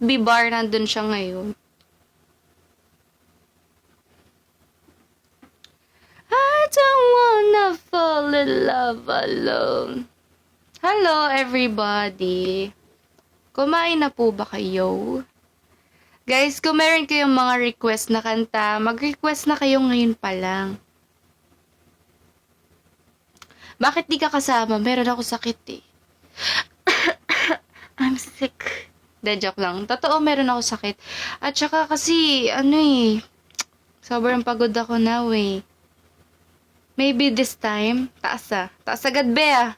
FB bar, nandun siya ngayon. I don't wanna fall in love alone. Hello, everybody. Kumain na po ba kayo? Guys, kung meron kayong mga request na kanta, mag-request na kayo ngayon pa lang. Bakit di ka kasama? Meron ako sakit eh. I'm sick. De, joke lang. Totoo, meron ako sakit. At saka kasi, sobrang pagod ako now eh. Maybe this time, taas ah. Taas agad be ah.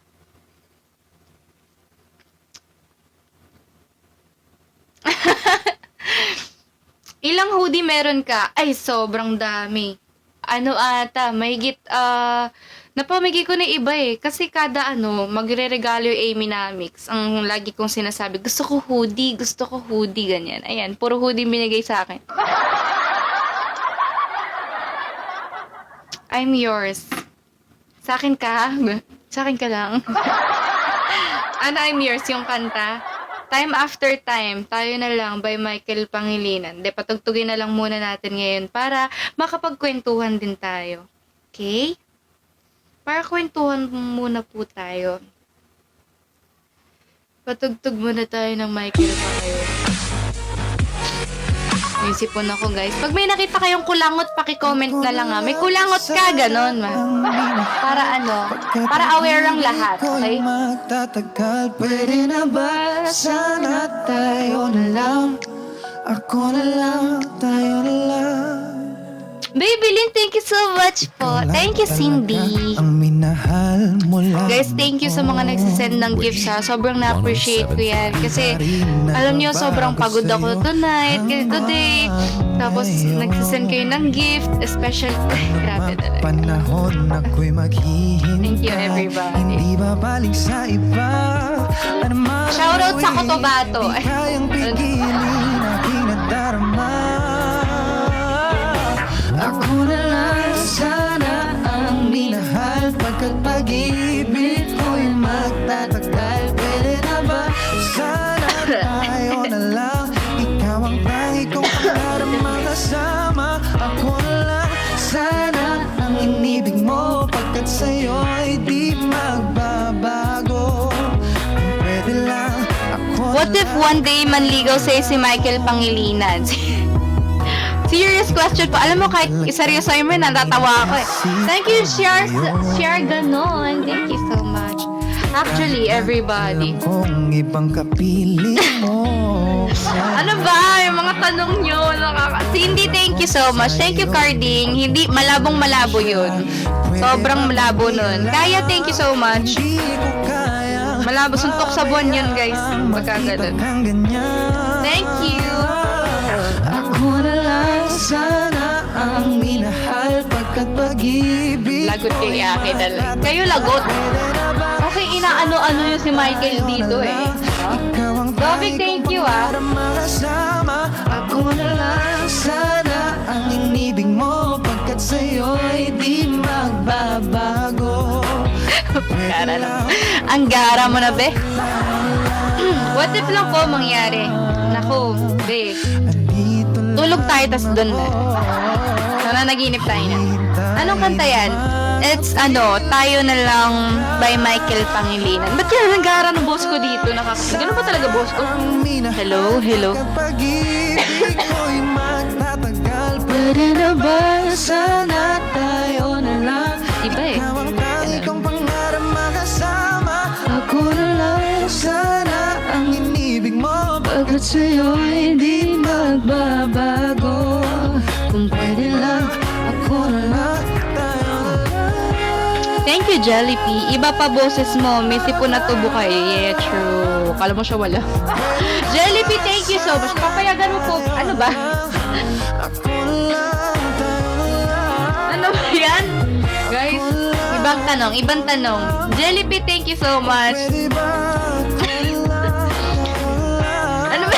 Ilang hoodie meron ka? Ay, sobrang dami. Mahigit, napamigay ko na iba eh. Kasi kada magre-regalo yung Amy Namix. Ang lagi kong sinasabi, gusto ko hoodie, ganyan. Ayan, puro hoodie binigay sa akin. I'm yours. Sa akin ka? Sa akin ka lang. I'm yours yung kanta. Time After Time, Tayo na Lang by Michael Pangilinan. Patugtugin na lang muna natin ngayon para makapagkwentuhan din tayo. Okay? Para kwentuhan muna po tayo. Patugtog muna tayo ng Michael Pangilinan. May sipon ako, guys. Pag may nakita kayong kulangot, paki-comment na lang ha. May kulangot ka, ganon ma. Para aware ang lahat, okay? Pwede na ba sana tayo na lang? Ako na lang, tayo na lang. Baby Lynn, thank you so much po. Thank you, Cindy. Ang minahal mo lang. Guys, thank you sa mga nagsisend ng gifts ha. Sobrang na-appreciate ko yan. Kasi, alam niyo, sobrang pagod ako tonight, today. Tapos, nagsisend kayo ng gift. Especially, grabe talaga. Panahon ako'y maghihintay. Thank you, everybody. Hindi babalik sa iba. Shoutout sa Cotabato. Di kayang pigilin aking nadarama. Ako na lang sana ang minahal. Pagkat pag-ibig ko'y magtatagal. Pwede na ba sana tayo na lang? Ikaw ang tangi kong pangarap makasama. Ako na lang sana ang inibig mo. Pagkat sa'yo'y di magbabago. Kung pwede lang ako. What if one day manligaw sa'yo si Michael Pangilinan? Serious question po. Alam mo, kahit seryoso mo, natatawa ako eh. Thank you, share ganon. Thank you so much. Actually, everybody. Alam kong ibang kapili mo. Ano ba? Yung mga tanong nyo. Cindy, thank you so much. Thank you, Carding. Hindi, malabong malabo yun. Sobrang malabo nun. Kaya, thank you so much. Malabo, suntok sa buwan yun, guys. Magkaganon. Thank you. Ako na lang sana ang minahal. Pagkat pag-ibig Lagot kay Aki talaga. Kayo lagot. Okay, inaano-ano yung si Michael dito eh. Dobby, thank you ah. Ako na lang sana ang inibig mo. Pagkat sa'yo'y di magbabago. Gara lang. Ang gara mo na, be. What if lang po mangyari? Naku, be. Tulog tayo, tas doon na. Sana naginip tayo na. Anong kanta yan? It's Tayo na Lang by Michael Pangilinan. Ba't yan ang gara ng boss ko dito? Ganun ba talaga boss ko? Hello? Pwede na ba sana tayo na lang? Iba eh. Ikaw ang tangi kong pangarap makasama. Ako na lang sana ang inibig mo. Pagkat sa'yo'y di magbabago. Kung pwede lang, ako na lang, tayo na lang. Thank you, Jollibee. Iba pa boses mo. May sipon na tubo ka eh. Yeah, true. Kala mo siya wala. Jollibee, thank you so much. Papayagan mo po. Ano ba? Ako na lang, tayo na lang. Ano ba yan? Guys, ibang tanong. Jollibee, thank you so much. Pwede ba? Ano ba?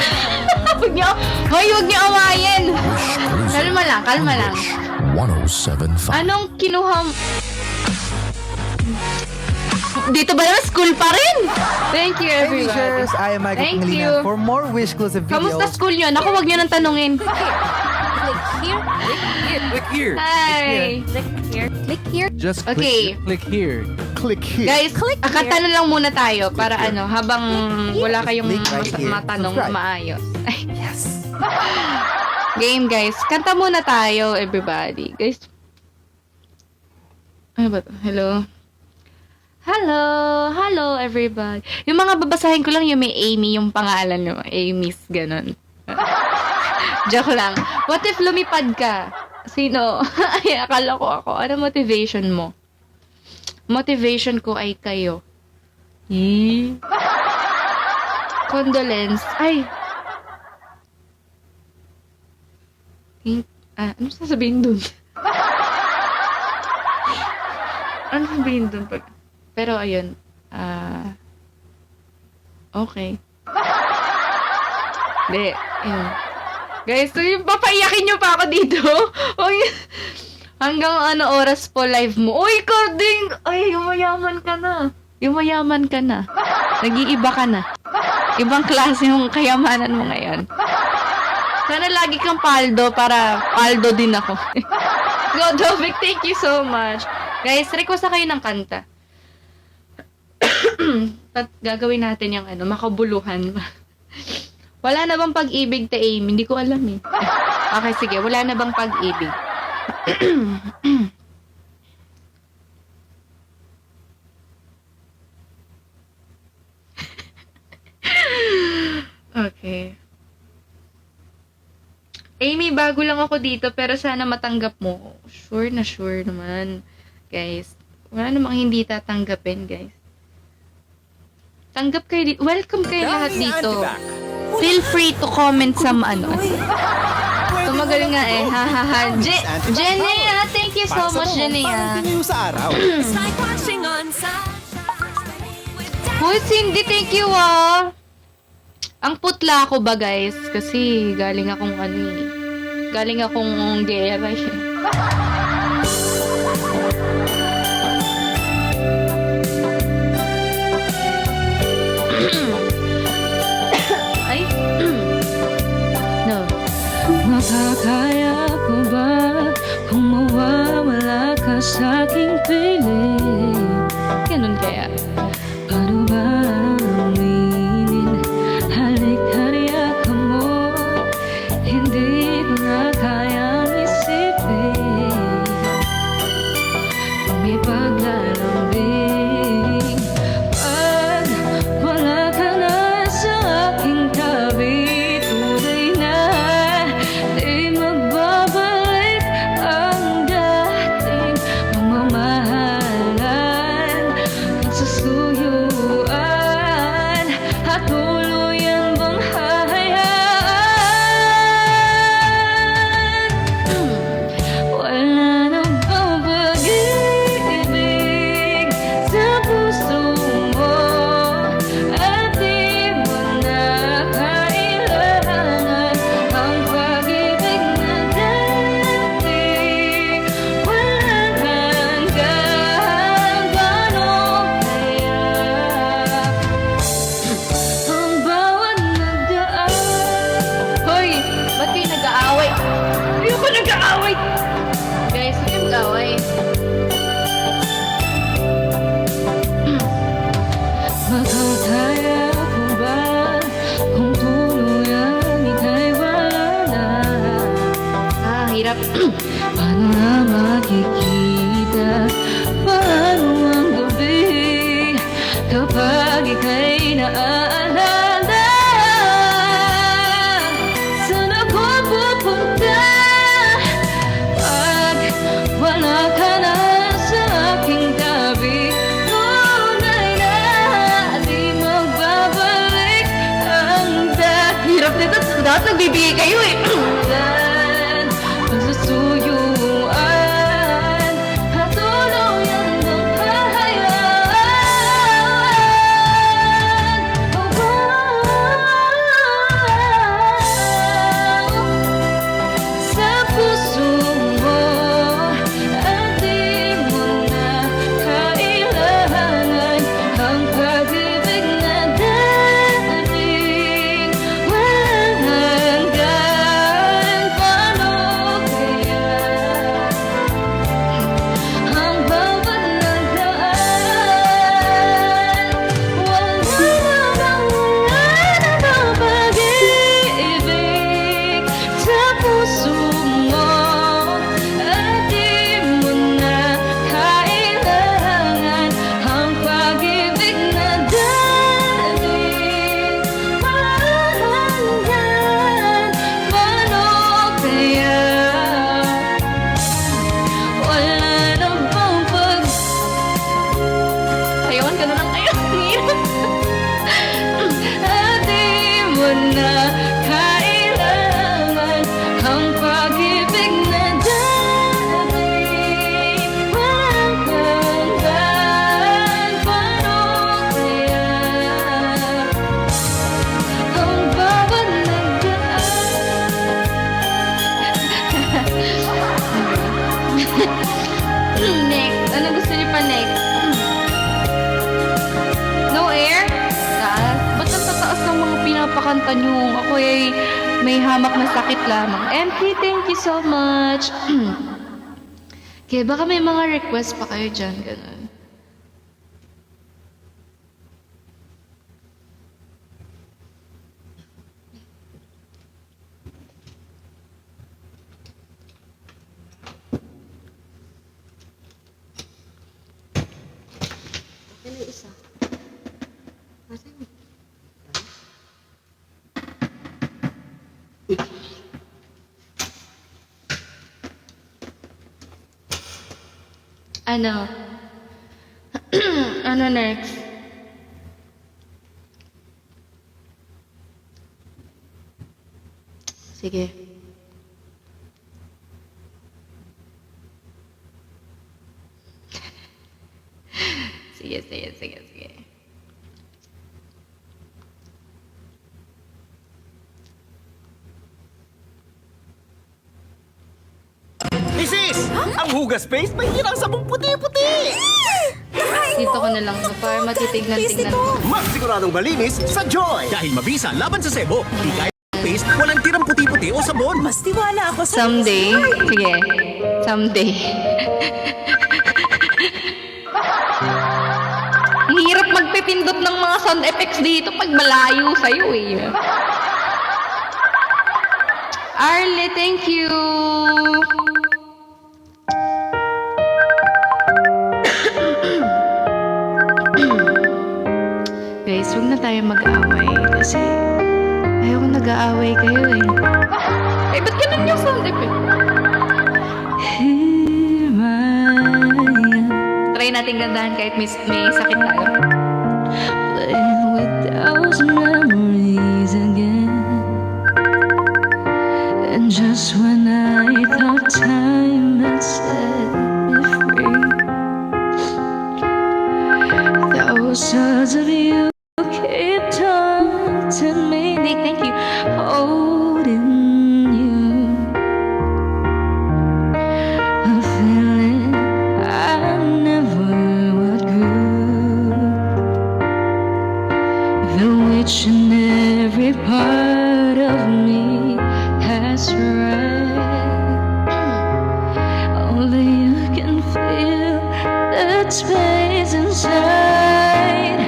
Huwag niyo awayin. Kalma lang. 107.5. Anong kinuha mo? Dito ba naman? School pa rin! Thank you, Thank you, everybody. shares. I am Michael Thank Pangilinan. you. For more wish exclusive videos. Kamusta school nyo? Naku, wag nyo nang tanungin. Click here. Click here. Hi! Click here. Click here. Just Okay. click here. Click here. Guys, akatanong lang muna tayo para ano, habang wala kayong Click right here. matanong na Subscribe. maayos. Ay, Yes. game, guys. Kanta muna tayo, everybody. Guys, ano ba to? Hello? Hello! Hello, everybody. Yung mga babasahin ko lang yung may Amy, yung pangalan nyo. Amy's, ganun. Joke lang. What if lumipad ka? Sino? Ay, akala ko ako. Ano motivation mo? Motivation ko ay kayo. Condolence. Ay! Ano sasabihin dun? Ano sasabihin dun? Pero ayun. Okay. Hindi. Ayun. Guys, so yung papaiyakin nyo pa ako dito. Uy, hanggang ano oras po live mo. Uy, Carding! Ay, yumayaman ka na. Yumayaman ka na. Nag-iiba ka na. Ibang klase yung kayamanan mo ngayon. Sana lagi kang paldo para paldo din ako. Godovic, thank you so much. Guys, request na kayo ng kanta. Gagawin natin yung ano, makabuluhan. Wala na bang pag-ibig ta Amy? Hindi ko alam eh. Okay, sige. Wala na bang pag-ibig? Okay. Amy, bago lang ako dito pero sana matanggap mo. Sure naman. Guys, wala namang hindi tatanggapin, guys. Tanggap kayo dito. Welcome kayo lahat dito. Feel free to comment sa ano. Tumagal nga eh. Ha ha ha. Jenea, thank you so much, Jenea. sa araw. It's like watching on Hoy, Cindy, thank you ah. Ang putla ako ba, guys? Kasi galing akong ano eh. Galing akong gera eh. Ay. No. Makakaya ko ba kung mawawala ka sa aking piling? Ganun kaya. Paano ba aminin? Halik-hariya ka mo, hindi ko na kayang isipin. Kung may paglalambing, pag wala ka na sa aking tabi, tunay na di magbabalik ang dating pagmamahalan. Pagsusuyuan at tuluyan bang hahayaan? Wala nang bang pag-ibig sa puso mo at di mo na kailangan ang pag-ibig na dati. Walang hanggan, paano kaya ang bawat nagdaan? Hoy! Ba't kayo nag-aaway? Ayoko nag-aaway! Guys, huwag nag-aaway. Makakaya ko ba kung tuluyan ika'y wala na? Hirap. Paano na makikita? Paano ang gabi kapag ika'y naaalala? Saan ako pupunta pag wala ka na sa aking tabi? Tunay na di magbabalik ang Hirap nito. Dapat nagbibigay kayo eh. dahilan. Pagsusuyuan at tuluyan ng hahayaan. Oh, wow. Sa puso mo at di mo na kailangan Next. Ano gusto niyo pa next? No air? Ba't ang tataas ng mga pinapakanta niyo? Ako ay may hamak na sakit lamang. MP, thank you so much. Okay, baka may mga request pa kayo dyan, ganun. Ano? Ano next? Sige. Sige. Misis! Ang hugas paste may hirang sabong puti-puti! Dito ko na lang to para matitignan-tignan ko. Mas siguradong malinis sa Joy! Dahil mabisa laban sa sebo, di kaya ng paste, walang tirang puti-puti o sabon. Mas tiwala ako sa... Someday. Sige. Someday. Ang hirap magpipindot ng mga sound effects dito pag malayo sa'yo eh. Arlie, thank you. Guys, huwag na tayo mag-away kasi ayoko nag-aaway kayo eh. Eh, ba't ganun yung sound effect? Here I am, Try natin gandahan kahit may sakit tayo. playing with those memories again. And just when I thought time had set me free, those words of you keep taunting me. Nick, thank you. Holding you, a feeling I never outgrew, the which in every part of me has right. Only you can feel that space inside,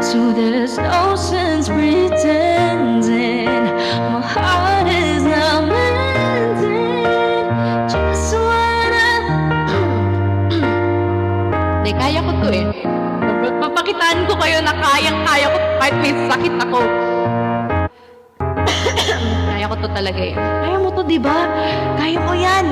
so there's no sense pretending my heart is not mending. Just wanna Hindi, kaya ko to eh. Papakitaan ko kayo na kayang-kaya ko kahit may sakit ako. Kaya ko to talaga eh. Kaya mo to, di ba? Kaya ko yan.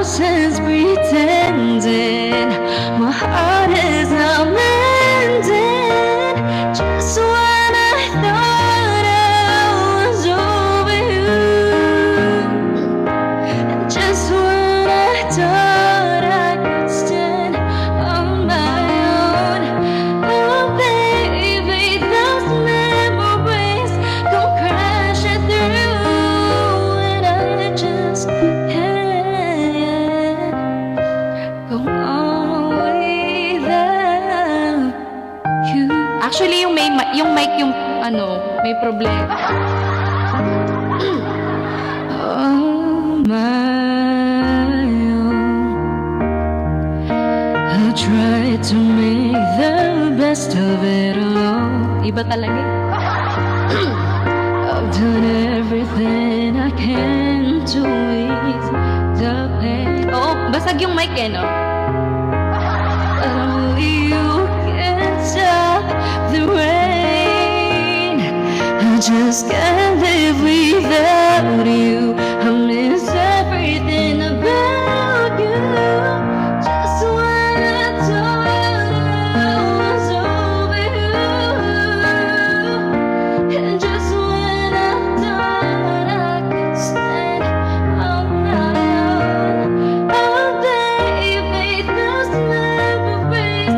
no sense pretending my heart is not mending. Just when I thought I was over you, and just when I thought I could stand on my own, oh baby, those memories go crashing through, and I just can't go on without you. Actually, yung mic yung ano, may problema. On my own, I tried to make the best of it all. Iba talaga eh. I've done everything I can to ease the pain, Oo, basag yung mic eh, no? but only you can stop the rain. I just can't live without you. I miss everything about you. Just when I thought I was over you, and just when I thought I could stand on my own, oh baby, those memories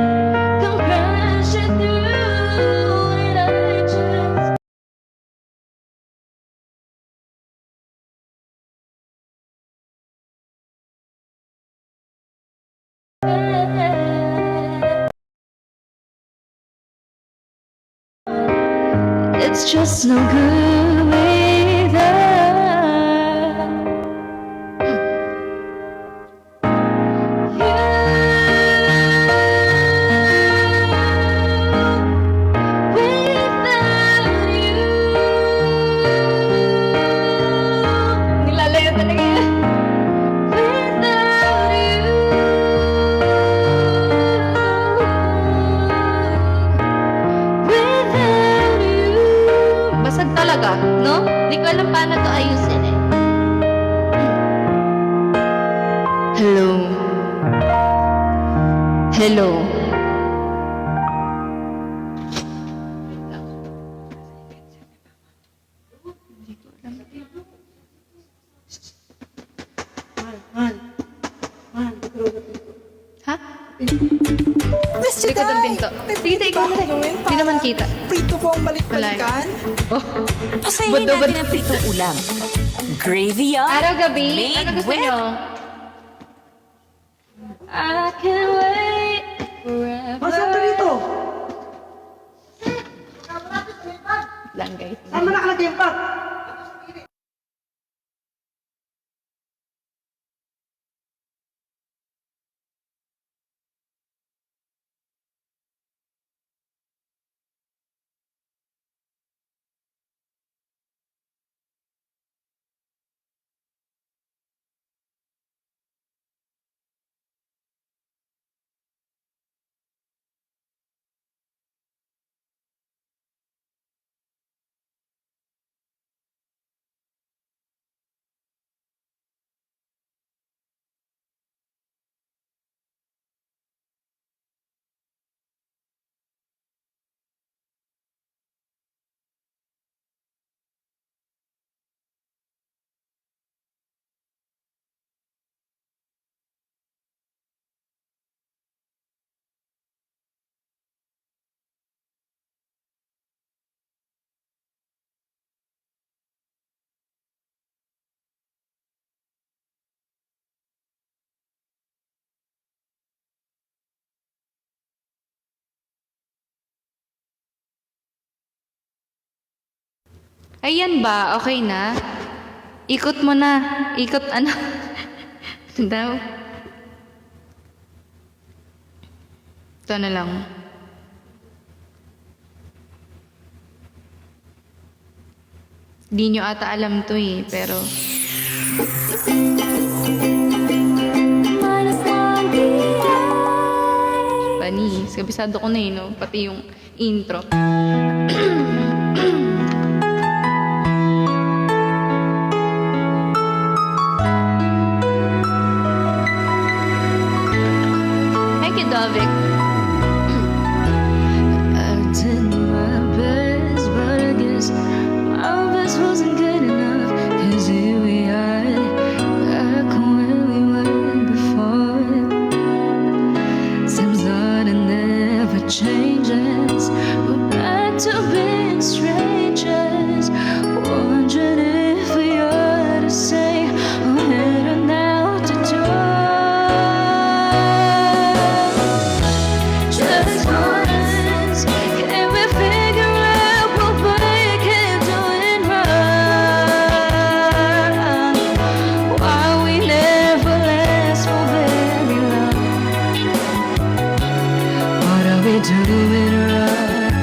come crashing through, and I just It's just no good without Nilalayo talaga yan. Basag talaga, no? Hindi ko alam paano to ayusin eh. Hello. Hello. Ha? Mr. Likod ang pinto. Sige, ikaw na. Hindi naman kita. Prito po ang balik-balikan. Pasayin Bud-bud. natin ang pritong ulam. Gravy up. Araw-gabi, Made ano gusto with- nyo? I can wait forever. Masaan to dito? Lang guys. Saan mo nakalagay yung pot? Ayan ba? Okay na? Ikot mo na. Ikot ano? Ano daw? Ito na lang. Di nyo ata alam to eh, pero... Panis. Kabisado ko na eh, no? Pati yung intro. Thank you, Dovik. I did my best, but I guess my best wasn't good enough. 'Cause here we are, back where we were before. Seems that it never changes. We're back to being strangers. Wondering if we ought to say, oh, heading out the door. Just once, can we figure out what we can do it right? Why we never last for very long? What are we doing right?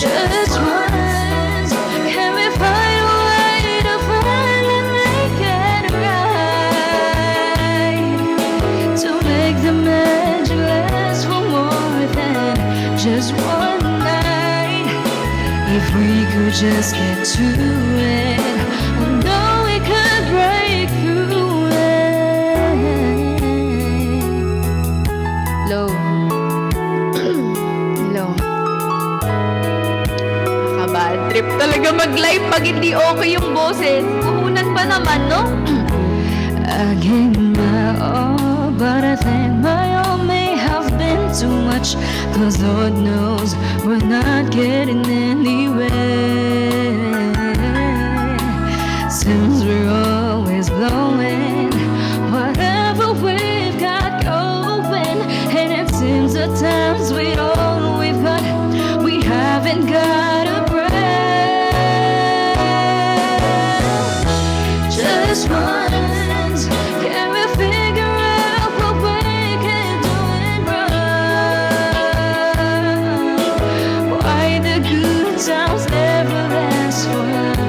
Just once, can we find a way to finally make it right? To make the magic last for more than just one night. If we could just get to it, I know we could break through it. Low. Low. Nakaka-bad trip talaga mag-live pag hindi okay yung boses. Puhunan pa naman, no? I gave my all, but I think my all may have been too much. 'Cause Lord knows we're not getting anywhere. Seems we're always blowing whatever we've got going. And it seems at times we've got, we have haven't got a breath. Just once, can we figure out what we can do it right? Why the good times never last forever?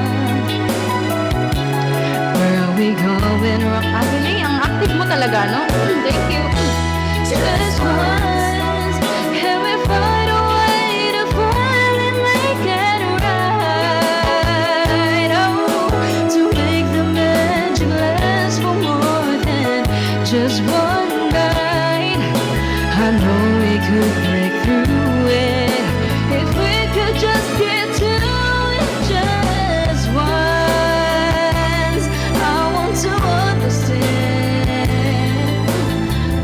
Where are we going wrong? Galing, ang active mo talaga, no? Thank you. Just once, can we find a way to finally make it right? Oh, to make the magic last for more than just one night. I know we could break through it if we could just get to it just once. I want to understand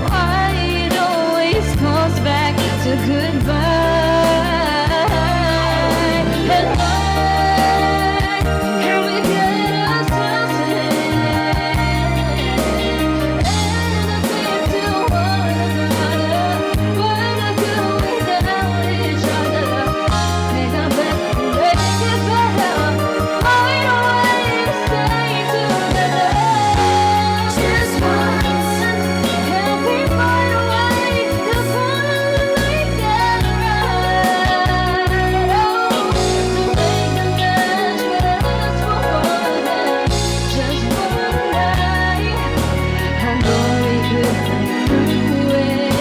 why it always comes back to goodbye. And why can we get ourselves in and think to one another? Why not do without each other? Make a bet, make it better. Find a way to stay together. Just once, can we find a way to finally make it right? Oh, to make the match last for more than just one night. I know we could break through it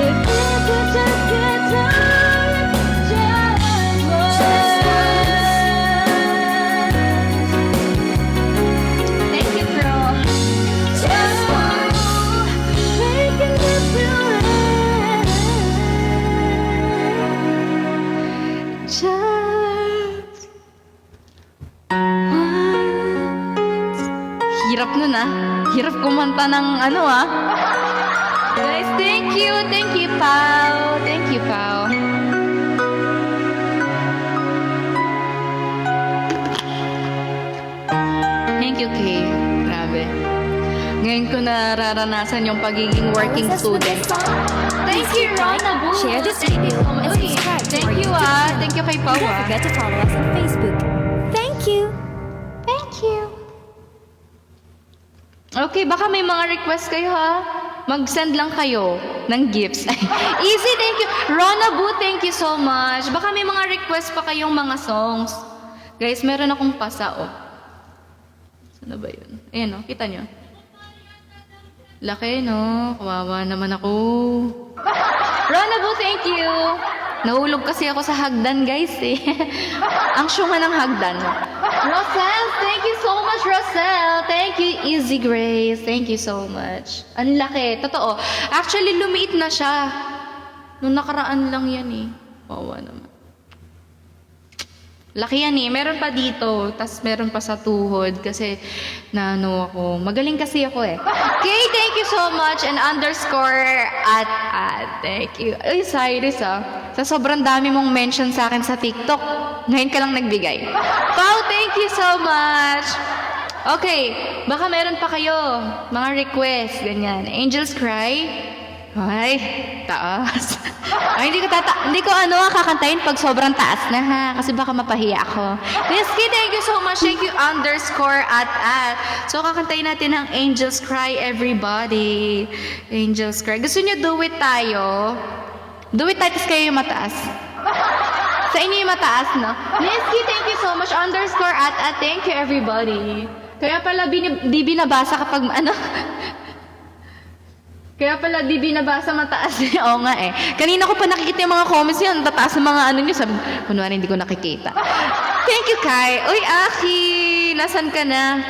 if we could just get done just once. Thank you, girl. Just once, making me feel right. Just once. Hirap nun, ah. Hirap kumanta ng ano, ah. Guys, thank you. Thank you, Pao. Thank you, Pao. Thank you, Kay. Grabe. Ngayon ko nararanasan yung pagiging working student. Thank you, Rona Boo. Share this video and Uy, subscribe to thank our you, YouTube ah. channel. Thank you kay Pao, Don't ah. forget to follow us on Facebook. Thank you. Thank you. Okay, baka may mga request kayo, ha? Mag-send lang kayo ng gifts. Easy, thank you. Rona Boo, thank you so much. Baka may mga request pa kayong mga songs. Guys, meron akong pasa, oh. Saan ba yun? Ayan, oh. Kita nyo? Laki, no? Kawawa naman ako. Rona Boo, thank you. Nahulog kasi ako sa hagdan, guys, eh. Ang syunga ng hagdan. Rosel, thank you so much, Rosel. Thank you, Easy Grace. Thank you so much. Ang laki. Totoo. Actually, lumiit na siya. Nung nakaraan lang yan, eh. Wawa naman. Laki yan, eh. Meron pa dito. Tas meron pa sa tuhod. Kasi, ano ako. Magaling kasi ako, eh. Okay, thank you so much. And underscore at. Thank you. Ay, Cyrus, ah. Sa sobrang dami mong mention sa akin sa TikTok. Ngayon ka lang nagbigay. Pao, thank you so much. Okay, baka meron pa kayo. Mga request, ganyan. Angels Cry. Ay, taas. Ay, hindi ko kakantahin pag sobrang taas na, ha? Kasi baka mapahiya ako. Rizky, thank you so much. Thank you, underscore at. So, kakantahin natin ang Angels Cry, everybody. Angels Cry. Gusto niyo do it tayo? Do it tayo, tapos kayo yung mataas. Sa inyo yung mataas, no? Rizky, thank you so much. Underscore at. Thank you, everybody. Kaya pala, di binabasa kapag, Kaya pala, di binabasa mataas. Oo nga, eh. Kanina ko pa nakikita yung mga comments yun. Tataas ng mga nyo. Sabi, kunwari, hindi ko nakikita. Thank you, Kai. Uy, Aki! Nasaan ka na?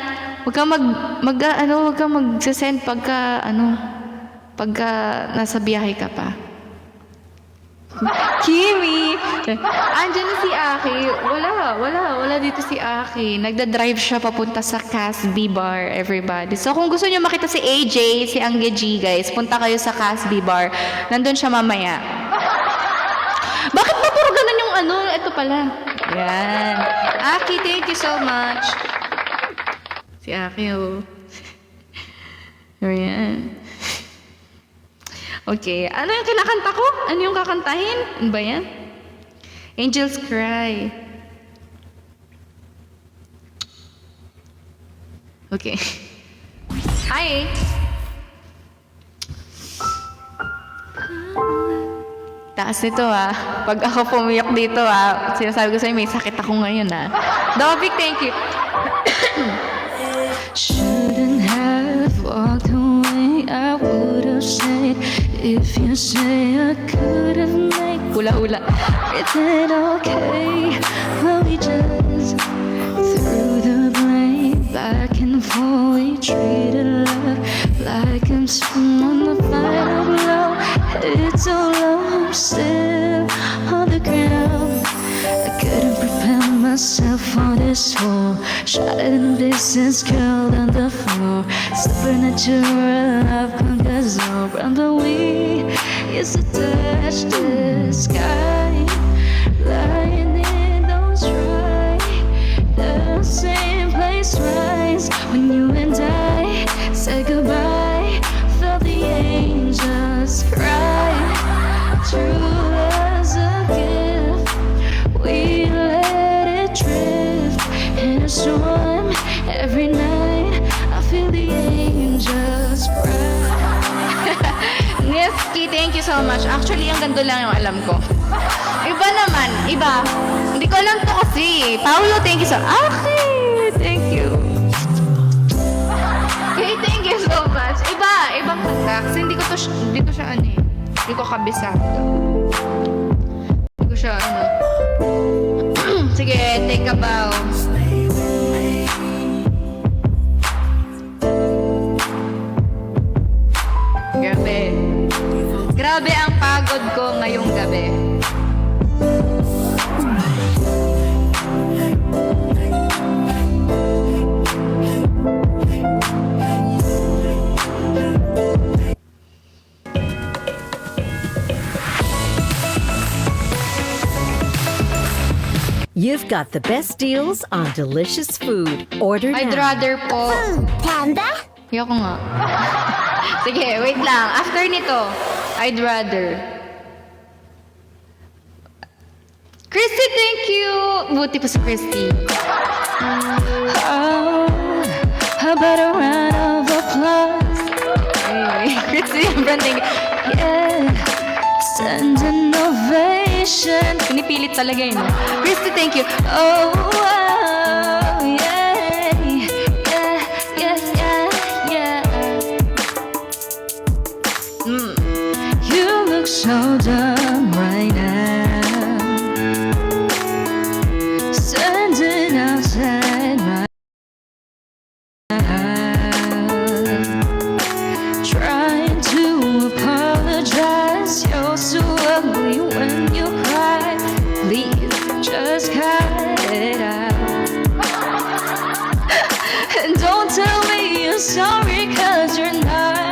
Huwag kang huwag kang mag-send pagka nasa biyahe ka pa. Kimi! Andiyan na si Aki. Wala dito si Aki. Nagda-drive siya papunta sa Casby Bar, everybody. So kung gusto niyo makita si AJ, si Angge G, guys, punta kayo sa Casby Bar. Nandun siya mamaya. Bakit ba puro ganun yung Ito pala. Yan. Aki, thank you so much. Si Aki, oh. Ayan. Okay. Ano yung kinakanta ko? Ano yung kakantahin? Ano ba yan? Angels cry. Okay. Hi! Taas nito Pag ako pumiyak dito sinasabi ko sa'yo may sakit ako ngayon Dobik, thank you. Shouldn't have walked away. I would have stayed. If you say I could have made Hula-hula. everything okay, but we just threw the blame back and forth. We treated love like I'm someone the final blow. It's all low, I'm still on the ground. I couldn't prepare myself for this war. Shattered in pieces, curled on the floor. Supernatural love conquers all. Remember we used to touch the sky. Lying in those dry, the same place rise. When you and I said goodbye, felt the angels cry. True as a gift, we let it drift in a storm. Every night I feel the angels cry. Neski, thank you so much. Actually, ang ganda lang yung alam ko. Iba naman, iba. Hindi ko alam to kasi. Paolo, thank you so much. Okay, thank you. Okay, thank you so much. Ibang kanta. Kasi hindi ko siya hindi ko kabisado. Hindi ko siya Sige, take a bow. Grabe ang pagod ko ngayong gabi. You've got the best deals on delicious food. Order now. I'd rather po... Panda? Ayoko nga. Sige, wait lang. After nito, I'd rather... Christy, thank you! Buti po si Christy. Oh, how about a round of applause? Anyway, Christy, branding. Yeah, send an ovation. Pinipilit talaga yun. Christy, thank you. Oh, wow, yeah, yeah, yeah, yeah, yeah. You look so dumb right now, standing outside my house, trying to apologize. You're so ugly when you cry. Please just cut it out. And don't tell me you're sorry, 'cause you're not.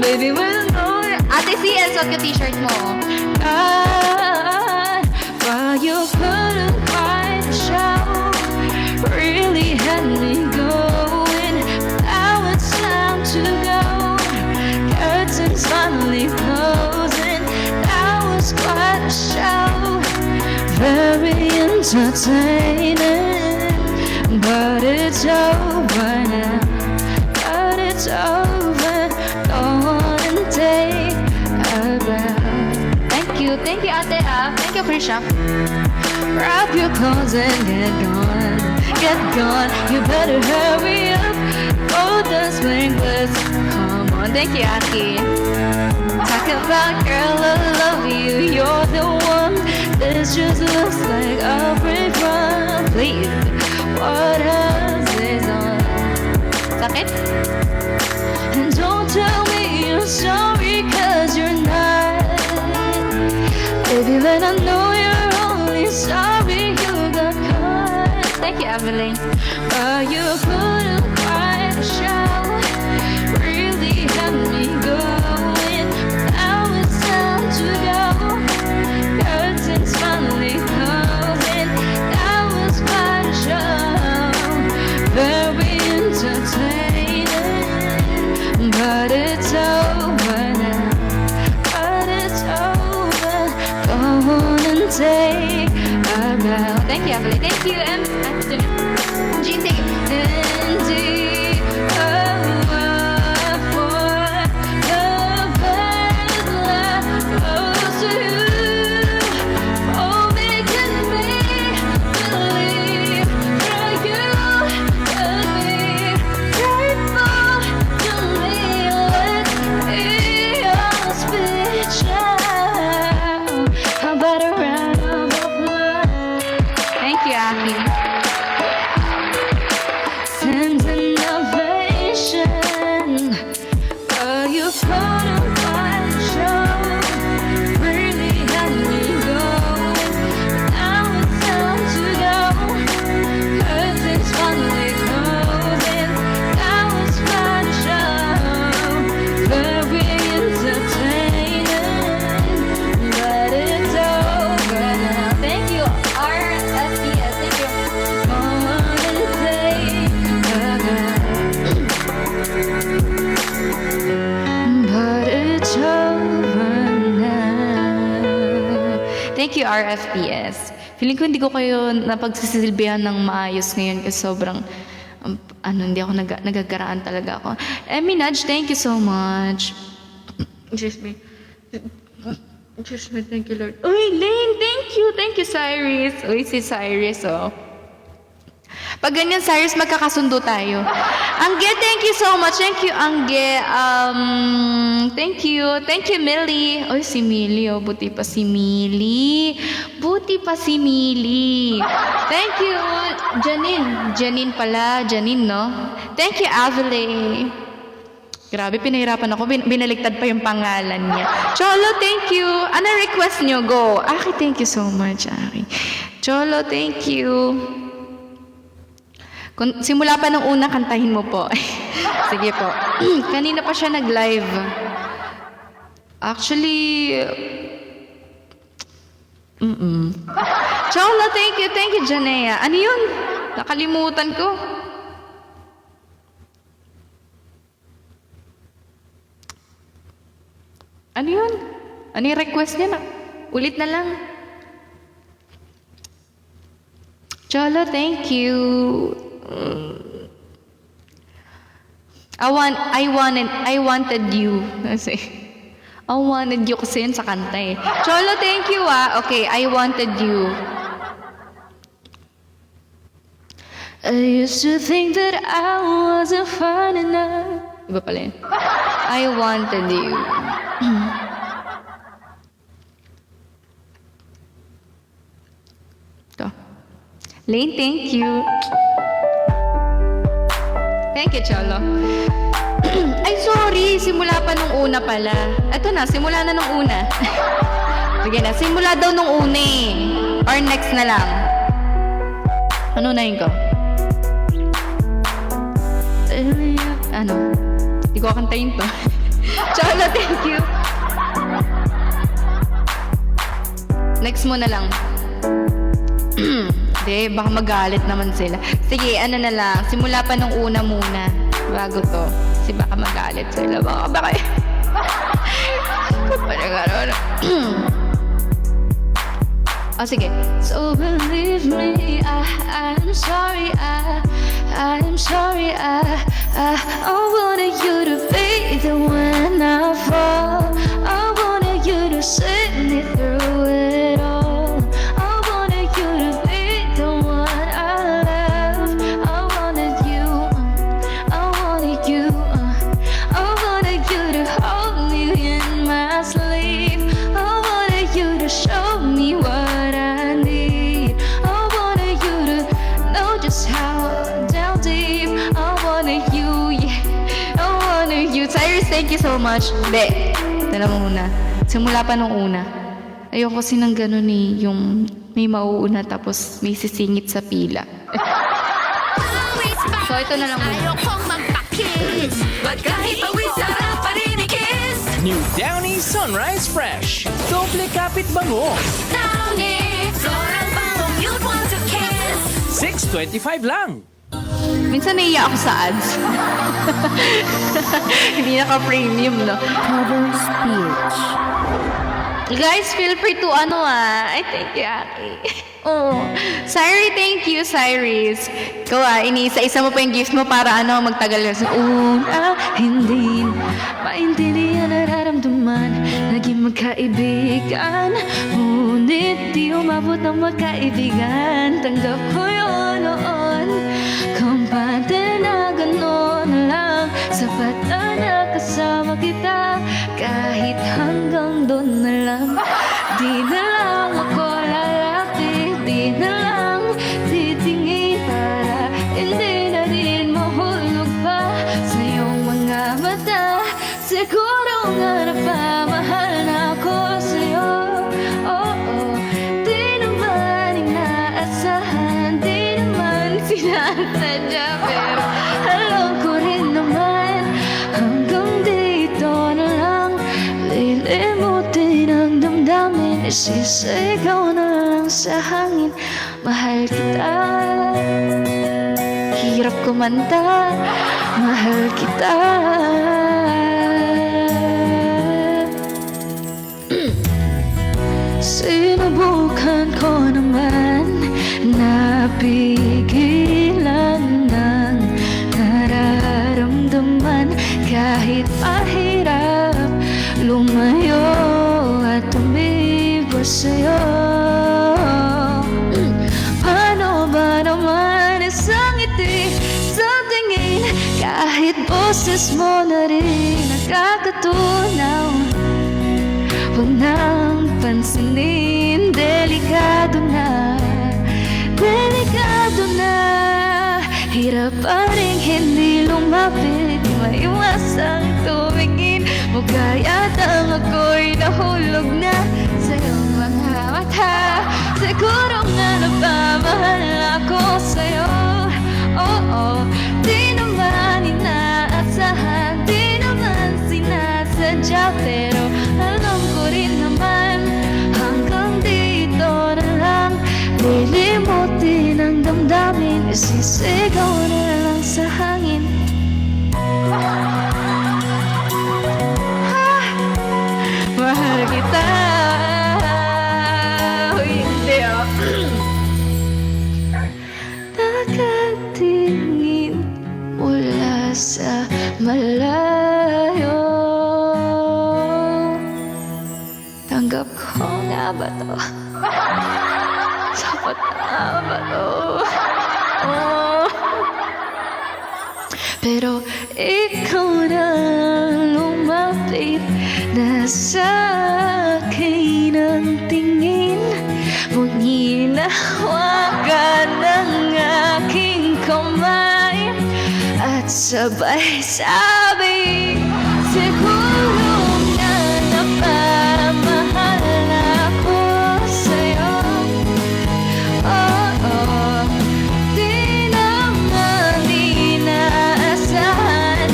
Baby, we'll know Ate C, suot yung t-shirt mo. God, why you couldn't quite show, really had me going. Now it's time to go. Curtains finally closing. That was quite a show, very entertaining. But it's over now. But it's over. Go on and take a bow. Thank you, Ate Thank you, Prisha. Wrap your clothes and get gone. Get gone. You better hurry up. Oh, the sprinklers. Come on. Thank you, Aki. Talk about girl, I love you. You're the one. This just looks like a free run. Please, what else is on? Sakit? And don't tell me you're sorry, 'cause you're not. Baby, let I know you're only sorry you got caught. Thank you, Evelyn. But you couldn't quite show, really had me going. Now it's time to go. Curtains finally closing. That was quite a show, very entertaining. But it's over now. But it's over. Go on and take Thank you, Evelyn. Thank you, Jean, thank you. How about a round of applause? Thank you, Abby. Sense innovation. Are you part of my show? Really had me going. Now it's time to go. Curtains finally closing. Now it's my show. Very entertaining, but it's over now. Thank you, RSPS. Thank you. But it's over now. Thank you, RFPS. Feeling ko hindi ko kayo napagsisilbihan ng maayos ngayon kasi sobrang, hindi ako nagagaraan talaga ako. Minaj, thank you so much. Excuse me. Excuse me, thank you, Lord. Uy, Lane, thank you. Thank you, Cyrus. Uy, si Cyrus, oh. Pag ganyan, Cyrus, magkakasundo tayo. Angge, thank you so much. Thank you, Angge. Thank you. Thank you, Millie. Oy, si Millie, oh. Buti pa si Millie. Buti pa si Millie. Thank you, Janine. Janine pala. Janine, no? Thank you, Avile. Grabe, pinahirapan ako. Binaligtad pa yung pangalan niya. Cholo, thank you. Ano request niyo? Go. Aki, thank you so much, Aki. Cholo, thank you. Simula pa nung una, kantahin mo po. Sige po. Kanina pa siya nag-live. Actually, Cholo, thank you. Thank you, Janea. Ano yun? Nakalimutan ko. Ano yun? Ano yung request niya? Ulit na lang. Cholo, thank you. I wanted you. Kasi, I wanted you kasi yun sa kanta eh. Cholo, thank you ah. Okay, I wanted you. I used to think that I wasn't fine enough. Iba pala yun. I wanted you. Ito. Lane, thank you. Thank you, Cholo. Ay, sorry. Simula pa nung una pala. Eto na, simula na nung una. Sige na, simula daw nung una eh. Or next na lang. Ano na yun ko? Ano? Hindi ko kantayin to. Cholo, thank you. Next mo na lang. Hindi, baka magalit naman sila. Sige, ano na lang. Simula pa nung una muna. Bago to. Kasi baka magalit sila. Baka. Sige. So believe me, I'm sorry, I'm sorry, I wanted you to be the one I fall. I wanted you to sit me through it all. I wanted you to be the one I love. I wanted you, I wanted you, I wanted you to hold me in my sleep. I wanted you to show me what I need. I wanted you to know just how down deep. I wanted you, yeah. I wanted you. Cyrus, thank you so much. Be, tala mo muna. Simula pa nung una. Ayoko kasi ng ganun eh, yung may mauuna tapos may sisingit sa pila. So, ito na lang muna. Ayokong magpa-kiss, but kahit pawis sarap pa rin i-kiss. New Downy Sunrise Fresh. Doble kapit bango. Downy, floral bangong you'd want to kiss. $6.25 lang. Minsan naiya ako sa ads. Hindi naka-premium, no? Cover speech. Guys, feel free to I thank you, Aki. Oh. Syri, thank you, Cyrus. Ikaw iniisa-isa mo pa yung gift mo para magtagal sa Una, hindi maintindihan nararamdaman. Naging magkaibigan, ngunit di umabot ng magkaibigan. Tanggap ko yun noon, kampante na gano'n lang. Sapat na nakasama kita, kahit hanggang doon na lang. Di na lang ako lalapit, di na lang titingin para hindi na rin mahulog pa sa iyong mga mata. Siguro nga napamahal na ako sa'yo. Di naman inaasahan, di naman sinasadya, pero alam ko rin naman hanggang dito na lang. Lilimutin ang damdamin, isisigaw na lang sa hangin. Mahal kita, hirap kumanta, mahal kita. Sinubukan ko naman napigilan ng nararamdaman. Kahit mahirap lumayo at tumibos sa'yo. Paano ba naman isang ngiti sa tingin, kahit boses mo na rin nakakatunaw? Huwag nang pansinin, delikado na, delikado na. Hirap pa rin hindi lumapit, maiwasang tumingin. Mukha yatang ako'y nahulog na sa iyong mga mata. Siguro nga napamahal ako sa'yo. Di naman inaasahan, di naman sinasadya, pero alam ko rin naman hanggang dito na lang. Lilimutin ang damdamin, isisigaw na lang sa hangin. Mahal kita. Hindi nakatingin mula sa malayo. Tanggap ko nga ba to? Sapat na ba to? Pero ikaw na lumapit na sa akin ang tingin. Huwag hinahawakan ng aking kamay at sabay sabi, siguro na napamahal ako sa'yo. Di naman inaasahan,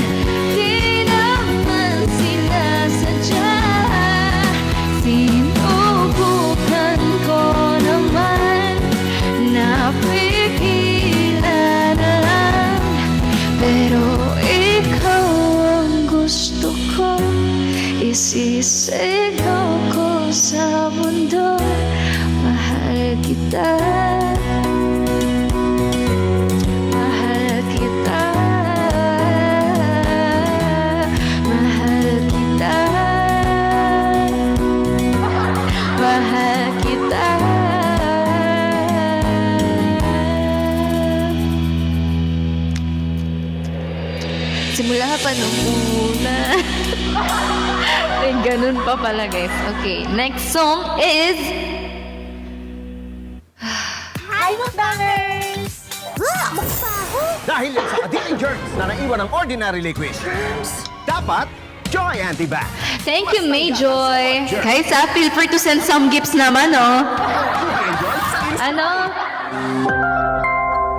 di naman sinasadya. Sinubukan ko naman napigilan na lang, pero ikaw ang gusto ko. Isisigaw ko sa mundo, mahal kita. Mahal kita. Mahal kita. Mahal kita. Simula pa nung una. Ganun pa pala, guys. Okay, next song is Dahil yan sa kadiling germs na naiwan ng ordinary liquid, dapat Joy Antibac. Thank you, Mayjoy. Guys, feel free to send some gifts naman,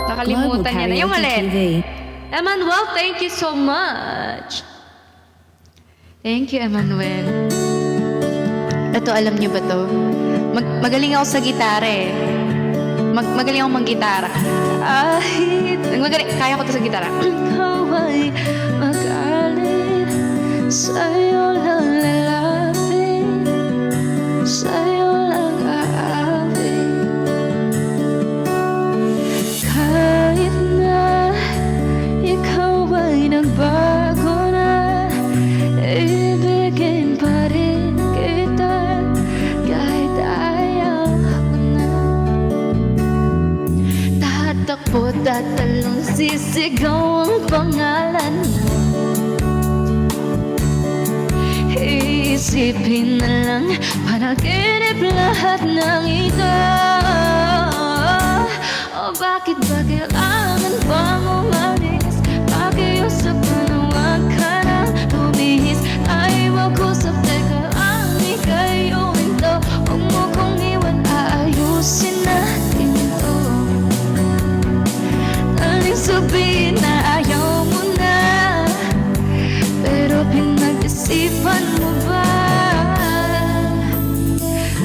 Nakalimutan niya na. Yung alin? Emmanuel, thank you so much. Thank you, Emmanuel. Ito, alam niyo ba to? Magaling ako sa gitara eh. Magaling ako mag-gitara. Kaya ko to sa gitara. Ikaw ay magalit, sa'yo lang lalapit. sa'yo lang aawit. Kahit na ikaw ay nagbago na, ibigin pa rin kita kahit ayaw ko na. Tatakbo, tatalon, sisigaw ang pangalan mo. Iisipin na lang, panaginip lahat ng ito. O bakit ba kailangan bang umalis? Pakiusap ka na huwag ka nang lumihis. Ay mag-usap, teka lang, ika'y uminto. Huwag mo kong iwan, aayusin natin to. Daling sabihin na ayaw mo na, pero pinag-isipan mo ba?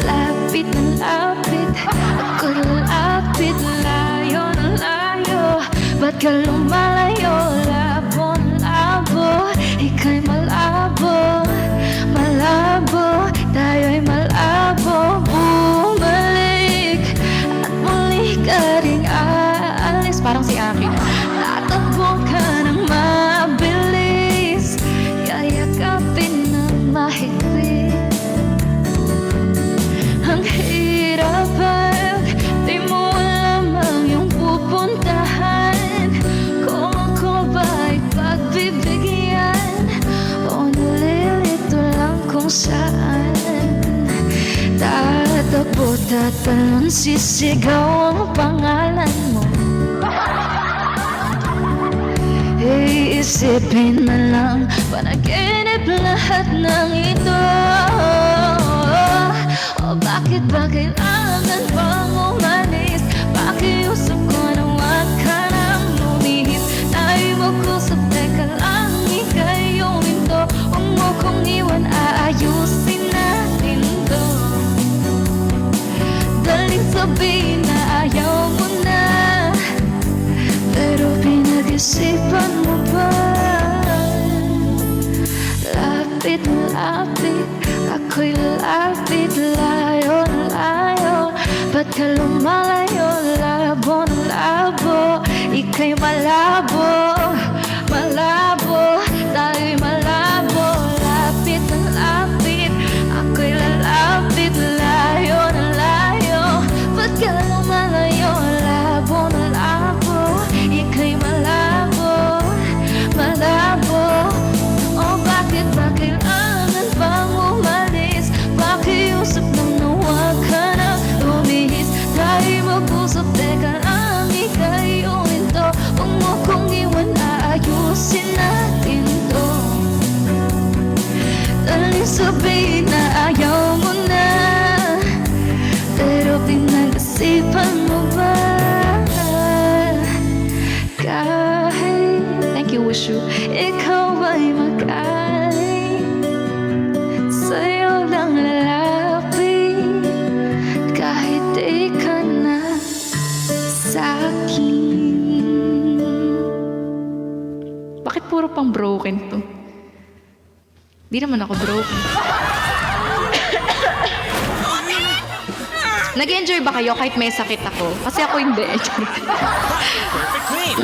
Lapit na lapit, ako lapit, layo na layo. Ba't ka lumalayo? Labo na labo, ika'y malabo, malabo, tayo'y malabo. Bumalik at muli ka ring aalis. Parang si Aki. Tatakbo ka ng mabilis, yayakapin ng mahigpit. Ang hirap pag di mo alam ang iyong pupuntahan. Kung ako ba'y pagbibigyan o nalilito lang kung saan. Tatakbo, tatalon, sisigaw ang pangalan mo. Iisipin na lang, panaginip lahat ng ito. O bakit ba kailangan bang umalis? Pakiusap ko na huwag ka nang lumihis. Tayo mag-usap, teka lang, ika'y uminto. Huwag mo kong iwan, aayusin natin to. Daling sabihin na ayaw mo na, pero pinag-isipan mo ba? Lapit na lapit, ako'y lapit, layo na layo. Ba't ka lumalayo? Labo na labo, ika'y malabo, malabo, tayo'y malabo. Lapit na lapit, ako'y lalapit, layo na layo. Ba't ka lumalayo? Labo na labo, ika'y malabo, malabo. O bakit ba kailangan bang umalis? Pakiusap lang na huwag ka nang lumihis. Tayo mag-usap, teka lang, ika'y uminto. Huwag mo kong iwan, aayusin natin to. Daling sabihin na ayaw mo na, pero pinag-isipan mo ba? Kahit, thank you, Wushu, ikaw ay magaling, sa'yo lang lalapit, kahit di ka na sa'kin. Bakit puro pang broken to? Di naman ako broken. Nag-enjoy ba kayo kahit may sakit ako? Kasi ako hindi. Perfect queen!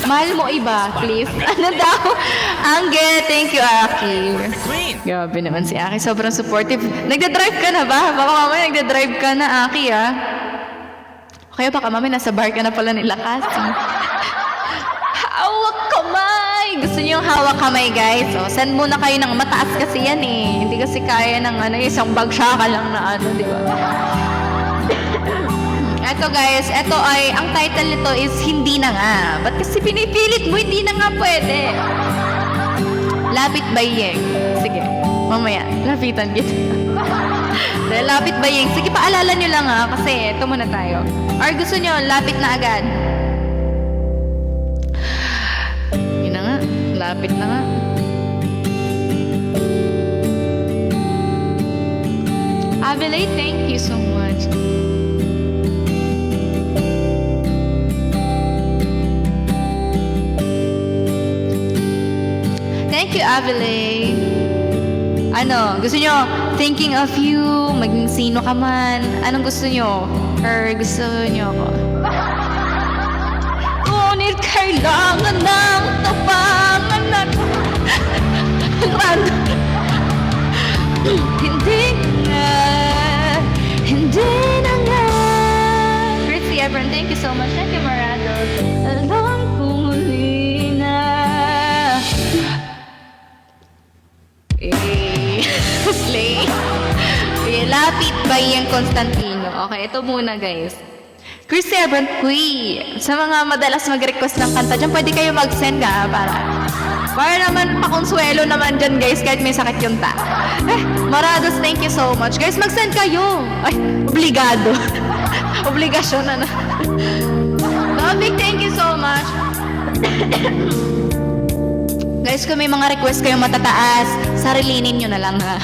Mahal mo iba, please. Ano daw? Angge, thank you, Aki. Queen! Grabe naman si Aki. Sobrang supportive. Nagda-drive ka na ba? Baka mamaya nagda-drive ka na, Aki, ah. Kaya baka mamaya nasa bar ka na pala nila kasi. Hawak kamay! Gusto niyo yung hawak kamay, guys? So, send muna kayo ng mataas kasi yan eh. Hindi kasi kaya ng isang bagsyaka lang na di ba? Eto guys, eto ay, ang title nito is Hindi Na Nga. Ba't kasi pinipilit mo, hindi na nga pwede? Lapit Bayeng. Sige, mamaya, lapitan kita. Dahil lapit Bayeng. Sige, paalala nyo lang ha, kasi ito muna tayo. Or gusto nyo, lapit na agad? Yun na nga, lapit na nga. Abilay, thank you so much. Thank you, Abilay. Ano, gusto nyo thinking of you, maging sino ka man. Anong gusto nyo? Or gusto nyo ako? Ngunit kailangan ng tapangan na hindi na nga. Chrissy Ebron, thank you so much. Thank you, Marado. Alam kong huli na. Slay. Lapit ba yung Constantino? Okay, ito muna guys. Chris Ebron, sa mga madalas mag-request ng kanta dyan, pwede kayo mag-send para naman pakonsuelo naman dyan guys, kahit may sakit yung ta. Marados, thank you so much. Guys, mag-send kayo. Ay, obligado. Obligasyon na. Big thank you so much. Guys, kung may mga request kayong matataas, sarilinin nyo na lang ha.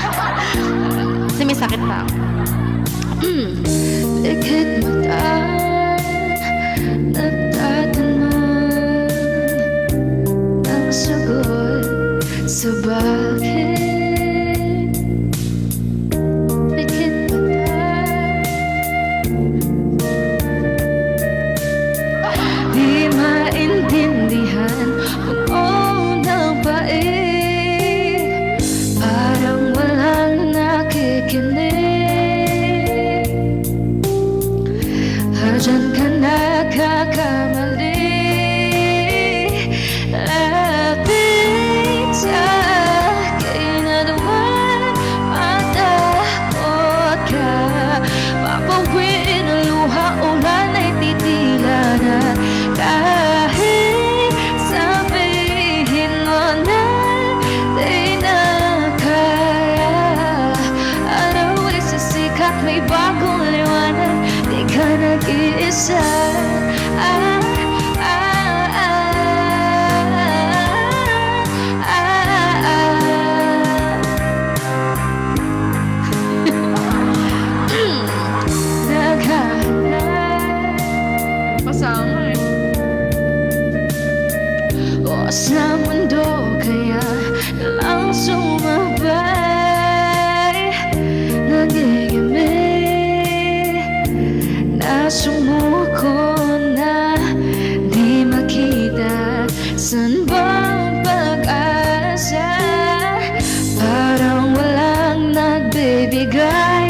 Kasi may sakit na. Likit mata, nagtatanong ng sagot sa bakit. Likit mata, di maintindihan kung unang pait. Parang walang nakikinig. Diyan ka nagkakamali. Lapit sa akin at huwag matakot ka. Mapawin ang luha, ulan ay titila na. Kahit sabihin mo na di na kaya. Araw ay sisikat, may bagong liwanag. Di ka nag-iisa. Naghahanap kasama o sa mundo, kaya lang sumabay. Nagigimik na sumuko na di makita. San bang pag-asa? Parang walang nagbibigay.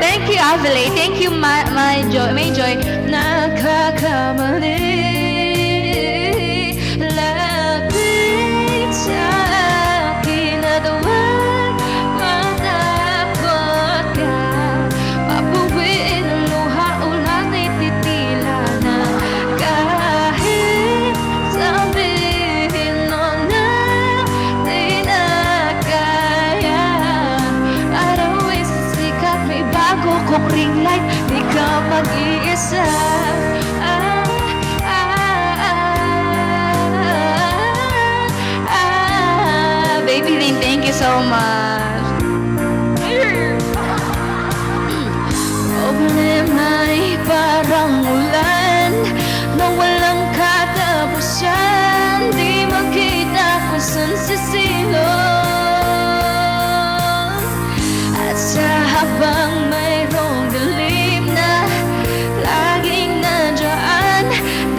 Thank you, Avile. Thank you, May Joy. Nakakamali. Lapit sa akin at huwag matakot ka. Papuwiin ang luha, ulan ay titila na. Kahit sabihin mo na di na kaya. Araw ay sisikat, may bago kong ring light. Di ka mag-iisa. Baby Lynn, thank you so much. Problema ay parang ulan na walang katapusan. Di makita kung saan sisilong. At sa habang mayroong dilim na laging nandiyan,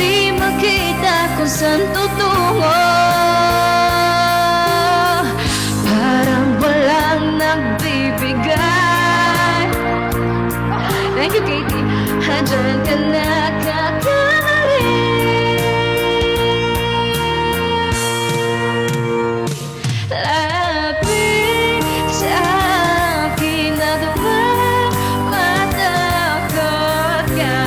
di makita kung saan tutungo. Parang walang nagbibigay. Thank you, Katie. Diyan ka nagkakamali. Lapit sa akin at huwag matakot ka.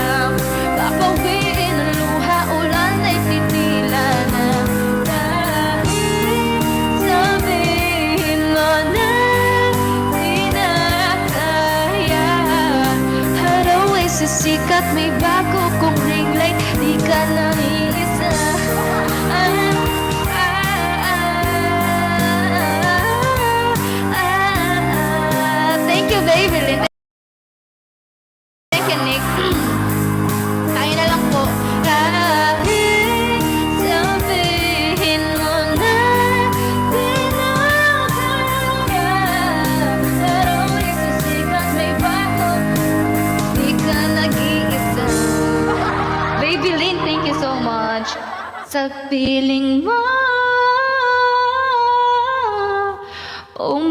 Papawiin ang luha, ulan ay titila na. Kahit sabihin mo na di na kaya. Araw ay sisikat, may bago sa piling mo.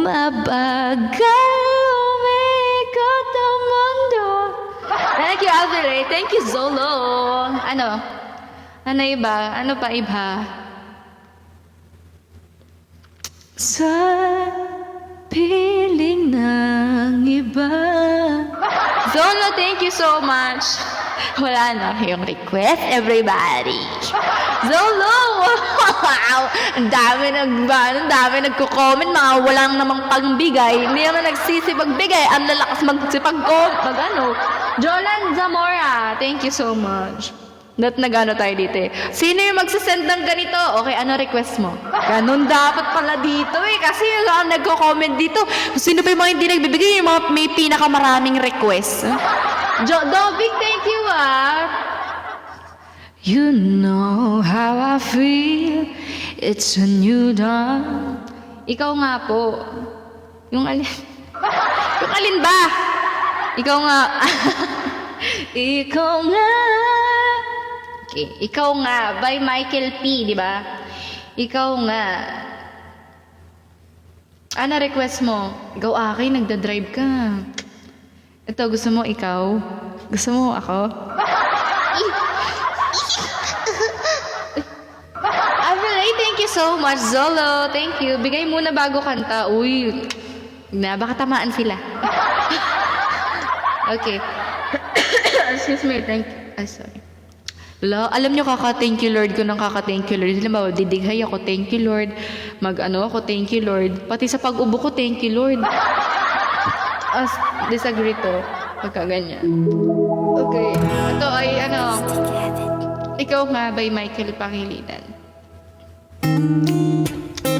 Mabagal umikot ang mundo. Thank you, Alvire. Thank you, Zolo. Ano? Ano iba? Ano pa iba? Sa piling ng iba. Zolo, thank you so much. Wala na yung request, everybody. Zolo! Wow! Ang dami nagko-comment, mga walang namang pagbigay. Hindi naman nagsisipagbigay. Ang lalakas Jolan Zamora, thank you so much. Nag-ano tayo dito eh. Sino yung magsasend ng ganito? Okay, ano request mo? Ganun dapat pala dito eh. Kasi yung nagko-comment dito. Sino pa yung mga hindi nagbibigay? Yung mga may pinakamaraming request. Dovik, thank you You know how I feel. It's a new dawn. Ikaw nga po. Yung alin? Yung alin ba? Ikaw nga. Ikaw nga. Okay. Ikaw nga. By Michael P. Di ba? Ikaw nga. Ano request mo? Ikaw akin, nagda-drive ka. Ito, gusto mo ikaw? Gusto mo ako? Avalay, thank you so much. Zolo, thank you. Bigay muna bago kanta. Uy, baka tamaan sila. Okay. Excuse me, thank you. Sorry. Alam nyo, kaka-thank you Lord ko ng kaka-thank you Lord. Alam ba, didighay ako, thank you Lord. Mag-ano ako, thank you Lord. Pati sa pag-ubo ko, thank you Lord. Disagree to. Pagka ganyan. Okay. Ito ay Ikaw nga by Michael Pangilinan.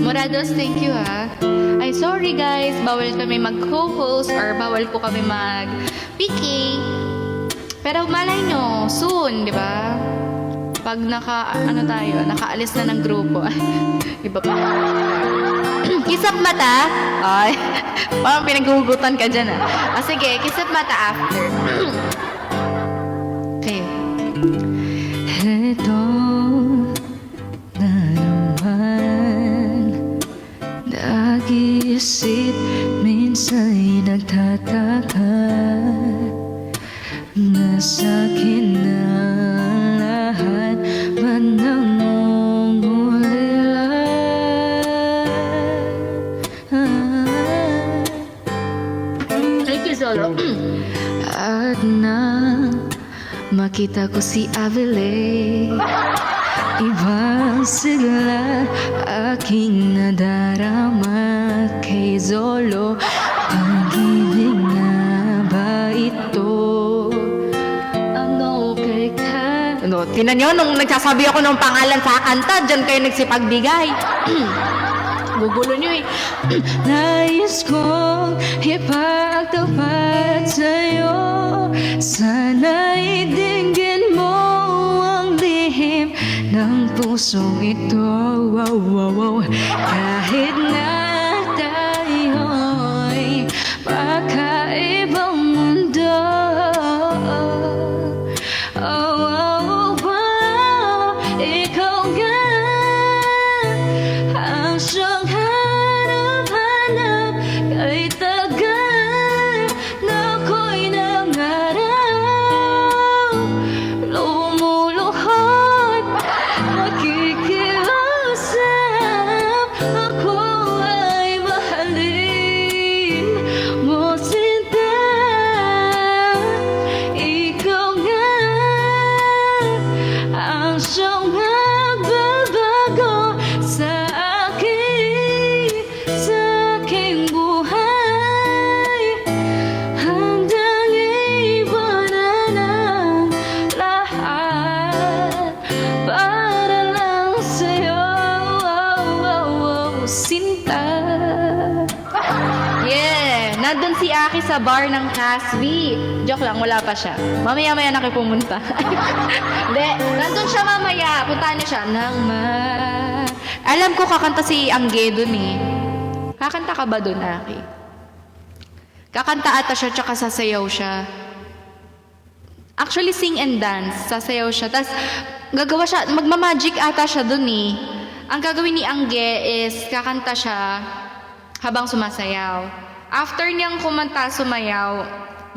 Morados, thank you Ay, sorry guys. Bawal kami mag-co-host or bawal po kami mag-PK. Pero malay nyo, soon, di ba? Pag nakaalis na ng grupo. Iba pa. Kisap mata. Ay, parang pinaghugutan ka dyan sige, kisap mata after. Okay. Heto na naman. Nag-iisip, minsan'y nagtataka. Nasa'kin na lahat, ba't nangungulila? Thank you, Zolo. At nang makita ko si Avile, ibang sigla aking nadarama kay Zolo. Pag-ibig na ba ito? Tinan nyo, nung nagsasabi ako ng pangalan sa kanta, dyan kayo nagsipagbigay. Gugulo nyo eh. Nais kong ipagtapat sa'yo. Sana'y dinggin mo ang lihim ng pusong ito. Kahit na tayo'y magkaibang mundo. Ikaw nga ang siyang hanap-hanap kay tagal na ako'y nangaraw. Lumuluhod, nakikiusap, ako ay mahalin mo sinta. Ikaw nga ang siyang magbabago sa aking buhay. Handang iwanan ang lahat para lang sa'yo, sinta. Yeah! Nandun si Aki sa bar ng Casby. Joke lang, wala pa siya. Mamaya-maya na kayo pumunta. Hindi, nandun siya mamaya. Puntahan niyo siya. Alam ko kakanta si Angge dun eh. Kakanta ka ba dun, Aki? Kakanta ata siya, tsaka sasayaw siya. Actually, sing and dance. Sasayaw siya. Tapos, gagawa siya, magmamagic ata siya dun eh. Ang gagawin ni Angge is, kakanta siya habang sumasayaw. After niyang kumanta, sumayaw,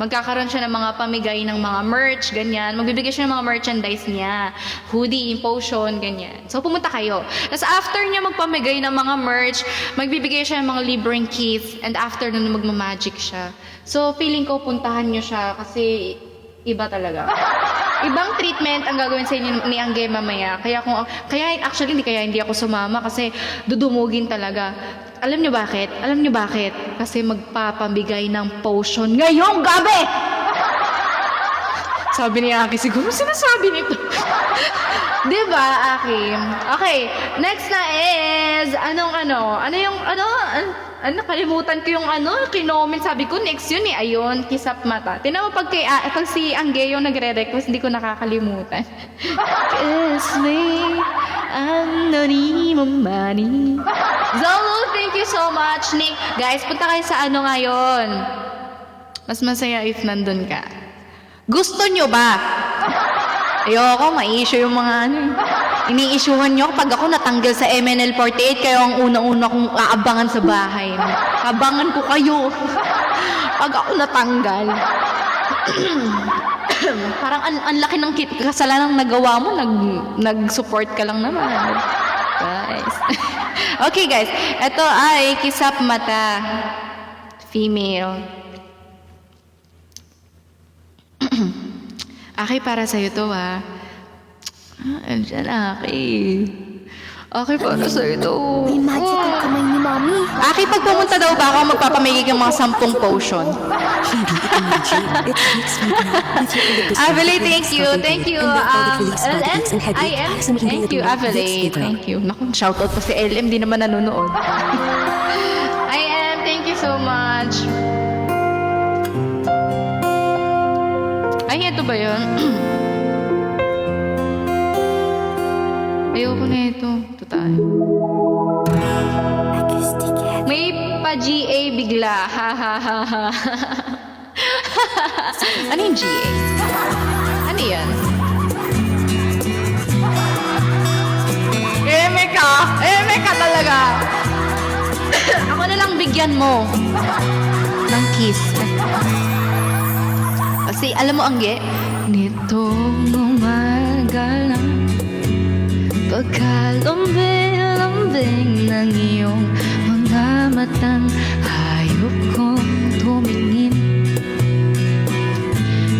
magkakaroon siya ng mga pamigay ng mga merch, ganyan. Magbibigay siya ng mga merchandise niya. Hoodie, potion, ganyan. So, pumunta kayo. Tapos, after niya magpamigay ng mga merch, magbibigay siya ng mga libreng keys, and after nun, magmamagic siya. So, feeling ko, puntahan niyo siya kasi iba talaga. Ibang treatment ang gagawin sa inyo ni Angge mamaya. Kaya actually hindi ako sumama kasi dudumugin talaga. Alam niyo bakit? Alam niyo bakit? Kasi magpapamigay ng potion ngayong gabi! Sabi ni Aki, siguro sinasabi nito. Diba, Aki? Okay, next na is, nakalimutan ko yung kinoment, sabi ko, next yun eh, ayun, kisap mata. Tinan mo pag si Angge yung nagre-request, hindi ko nakakalimutan. Kiss me, money. Zolo, thank you so much, Nick. Guys, punta kayo sa ngayon. Mas masaya if nandun ka. Gusto nyo ba? Ayoko, ma-issue yung mga ini-issuehan nyo pag ako natanggal sa MNL48, kayo ang una-una kong aabangan sa bahay. Abangan ko kayo. Pag ako natanggal. Parang ang laki ng kasalanan nagawa mo, nag-support ka lang naman. Guys. Okay guys, ito ay kisap mata. Female. Aki, para sa'yo to andyan, Aki. Aki, para sa'yo to. May magic ang kamay ni Mommy. Aki, pag pumunta daw ba ako, magpapamigay ng mga 10 potion. Avali, thank you. Thank you. LM, thank you, Avali. Thank you. Naku, shoutout pa si LM, di naman nanonood. Thank you so much. Ay, ito ba yun? Ayoko na ito. Ito tayo. May pa-GA bigla. Ha ha ha ha. Ano yung GA? Ano yan? Eme ka talaga. Ako na lang bigyan mo ng kiss. Kasi alam mo, Angge, Nitong umaga lang, pagkalambing-lambing ng iyong mga matang, hayop kong tumingin.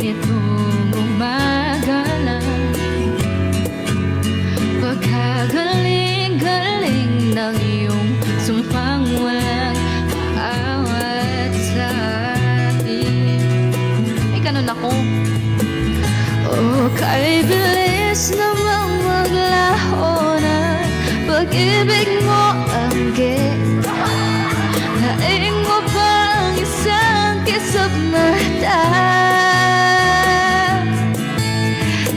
Nitong umaga lang, pagkagaling-galing ng iyong sumpang walang paawat sa akin. ay ganun ako. Oh, kay bilis namang maglaho na pag-ibig mo, Angge. Naing mo pang isang kisap mata.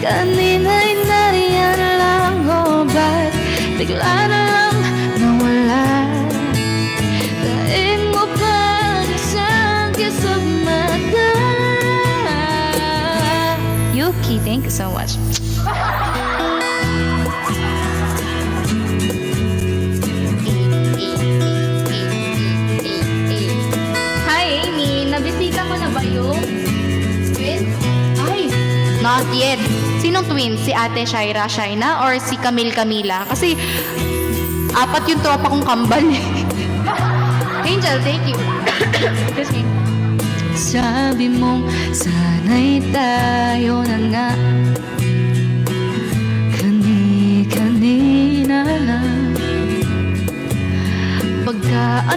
Kanina'y nariyan lang, oh, ba't bigla na lang nawala? Naing mo pang isang kisap mata. Yuki, thank you so much. Hi, Amy. Nabisita mo na ba yung twins? Ay, not yet. Sinong twins? Si Ate Shaira Shaina or si Camille Camila? Kasi 4 yung tropa kong kambal. Angel, thank you. Excuse me. Sabi mong sana'y tayo na nga, kani-kanina lang. Pagka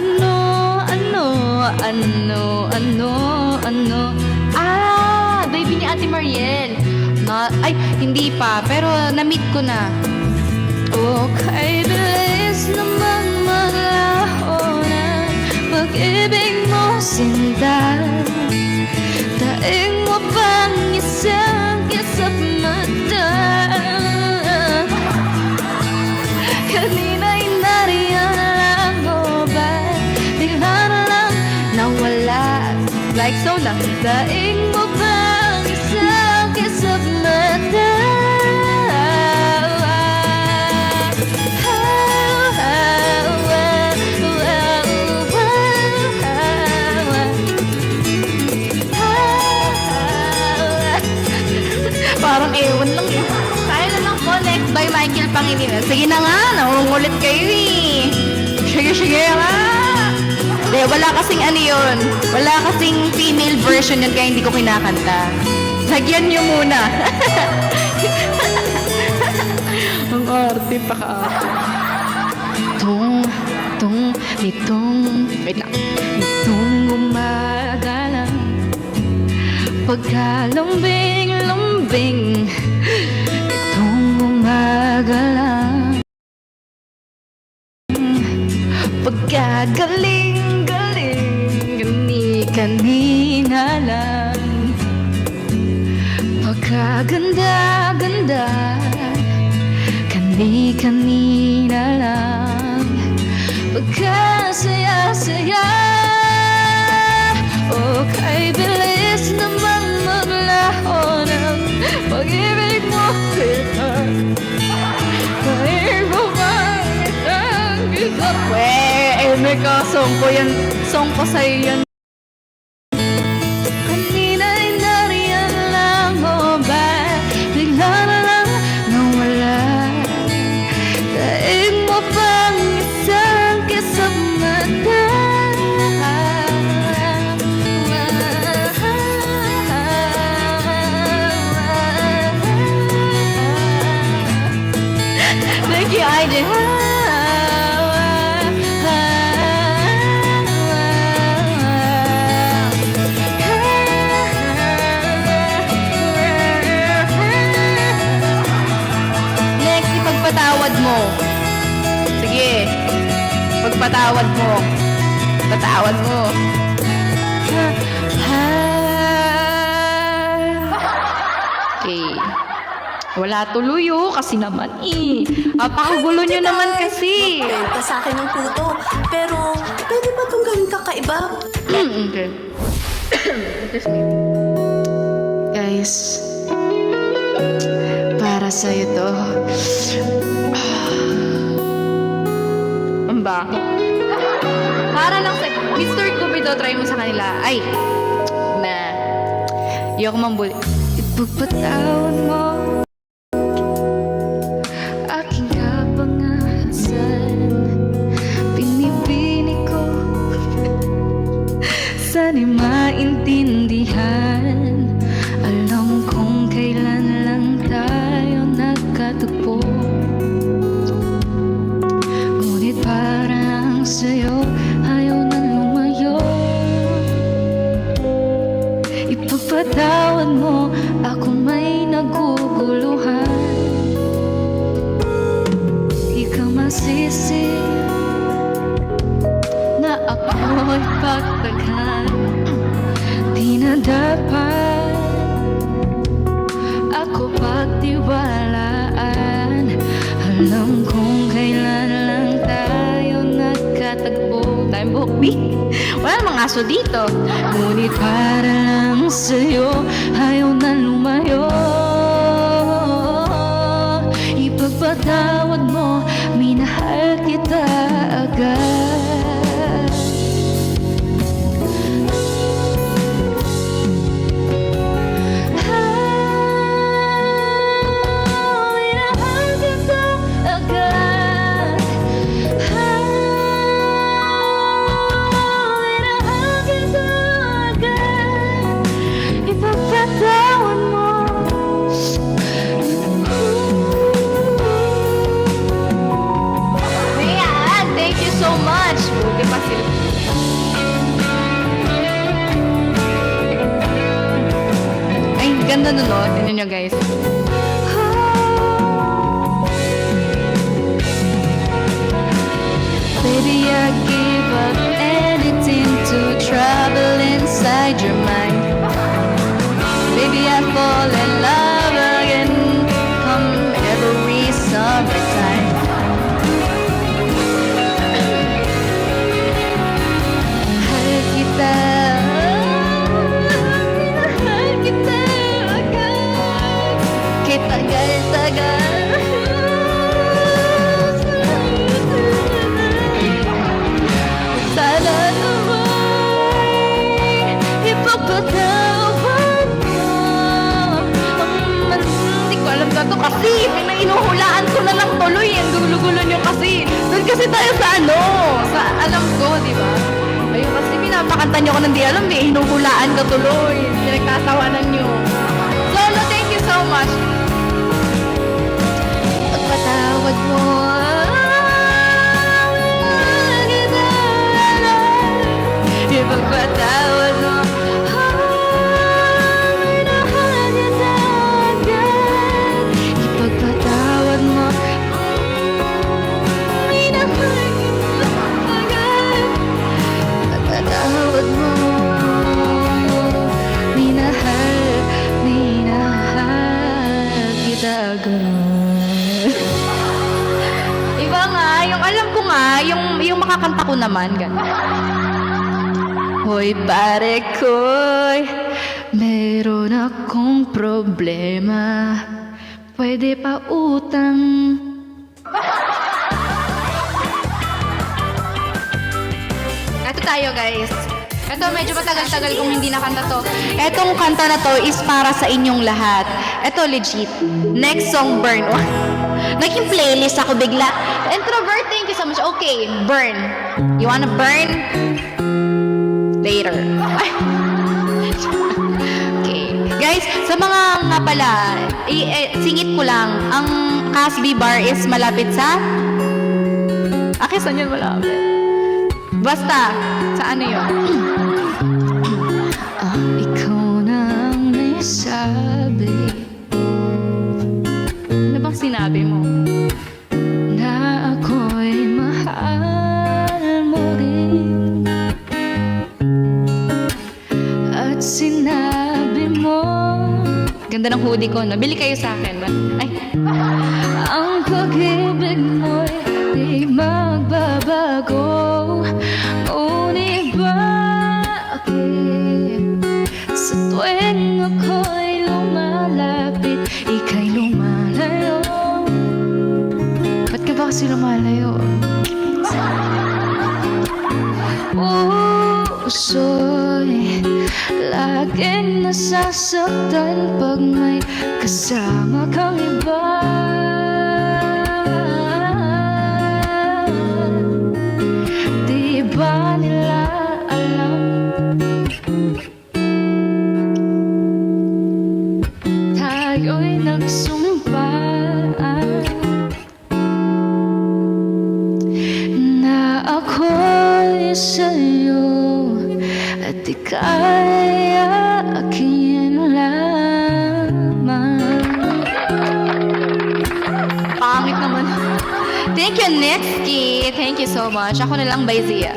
Baby ni Ate Mariel. Ay, hindi pa. Pero na-meet ko na. oh, kay bilis naman maglaho na pag-ibig mo, sinta. Daing mo pang isang kisap mata. Kanina'y nariyan lang, oh, ba't bigla na lang nawala? Like so lang. Daing mo pang isang kisap next by Michael Pangilinan. Sige na nga, nangungulit kayo eh. Sige nga. De, wala kasing ano yun. Wala kasing female version yun kaya hindi ko kinakanta. Lagyan nyo muna. Ang arte pa ka. Wait lang. Itong umaga lang, pagkalambing-lambing, itong umaga lang, pagkagaling-galing, kani-kanina lang, pagkaganda-ganda, kani-kanina lang, pagkasaya-saya. Oh, kay bilis naman maglaho ng pag-ibig mo kita. Kahit mo ba itang kita? May ka-song ko yan. Song ko sa'yo yan. Kanina'y nariyan lang mo ba? Bigla na lang nawala. Daig mo pang isang kisap mata. Thank you, Aiden. Next, ipagpatawad mo. Sige. Pagpatawad mo. Patawad mo. Okay. Wala tuloy kasi naman eh. Apakagulo nyo naman kasi. Benta sa akin ng puto. Pero, pwede ba itong gawin kakaiba? Okay. Excuse me. Guys, para sa'yo to. Ang baho. Para lang sa... Mr. Cupido, try mo sa kanila. Ay! Na. Ayoko mambuli. Ipagpatawad mo aking kapangasan. Pinipili ko sana'y maintindihan. Alam kong kailan lang tayo nagkatagpo, ngunit parang sa'yo ayaw na lumayo. Ipagpatawad mo, ako may naguguluhan. Di ka masisi na ako'y pagtaghan. Di na dapat ako pagtiwalaan. Alam kong kailan lang tayo nagkatagpo. Time book, B. Wala namang aso dito. Ngunit para lang sa'yo ayaw na lumayo. Ipagpatawad mo, minahal kita agad. Minahal kita agad. Minahal kita agad. Ipagpatawad mo. Ayan, thank you so much. Buti pa sila. Ay, ganda nun, no? Tingnan nyo, guys. Baby, I give up anything to travel inside your mind. Baby, I fall in love again come every summertime. Mahal kita. Mahal kita agad. Kay tagal-tagal. Sana naman ipagpatawad mo. Hindi ko alam Ito kasi, pinainuhulaan ko na lang tuloy. Ang gulo-gulo nyo kasi. Doon kasi tayo sa ano, sa alam ko, di ba? Ayun kasi pinapakanta nyo ko ng di alam, eh. Hinuhulaan ka tuloy. Pinagtatawanan nyo. Lolo, thank you so much. Pagpatawad mo, ipagpatawad mo. Ipagpatawad mo. Minahal kita agad. Ipagpatawad mo. Minahal kita agad. Iba nga, yung alam ko nga, yung makakanta ko naman, gano'n. Hoy pare ko'y meron akong problema. Pwede pa utang. Ito tayo guys. Ito medyo matagal-tagal kung hindi nakanta to. Etong kanta na to is para sa inyong lahat. Ito legit. Next song, Burn. Naging playlist ako bigla. Introvert, thank you so much. Okay, Burn. You wanna burn? Later. Okay. Guys, sa mga nga pala, singit ko lang, ang Casby Bar is malapit sa... saan yun malapit? Basta, sa ano yun? Ikaw nang may sabi. Ano bang sinabi mo? Na ako'y mahal mo rin. At sinabi mo, ganda ng hoodie ko, nabili kayo sa akin. Ay. Ang pag-ibig mo'y di magbabago. Ngunit bakit sa tuwing ako'y lumalapit, ika'y lumalayo? Ba't ka ba kasi lumalayo? Puso'y laging nasasaktan pag may kasama kang iba. Di ba nila alam? Tayo'y nagsumpaan na ako'y sa'yo at ika'y akin lamang. Pangit naman. Thank you, Netsky. Thank you so much. Ako na lang by Zia.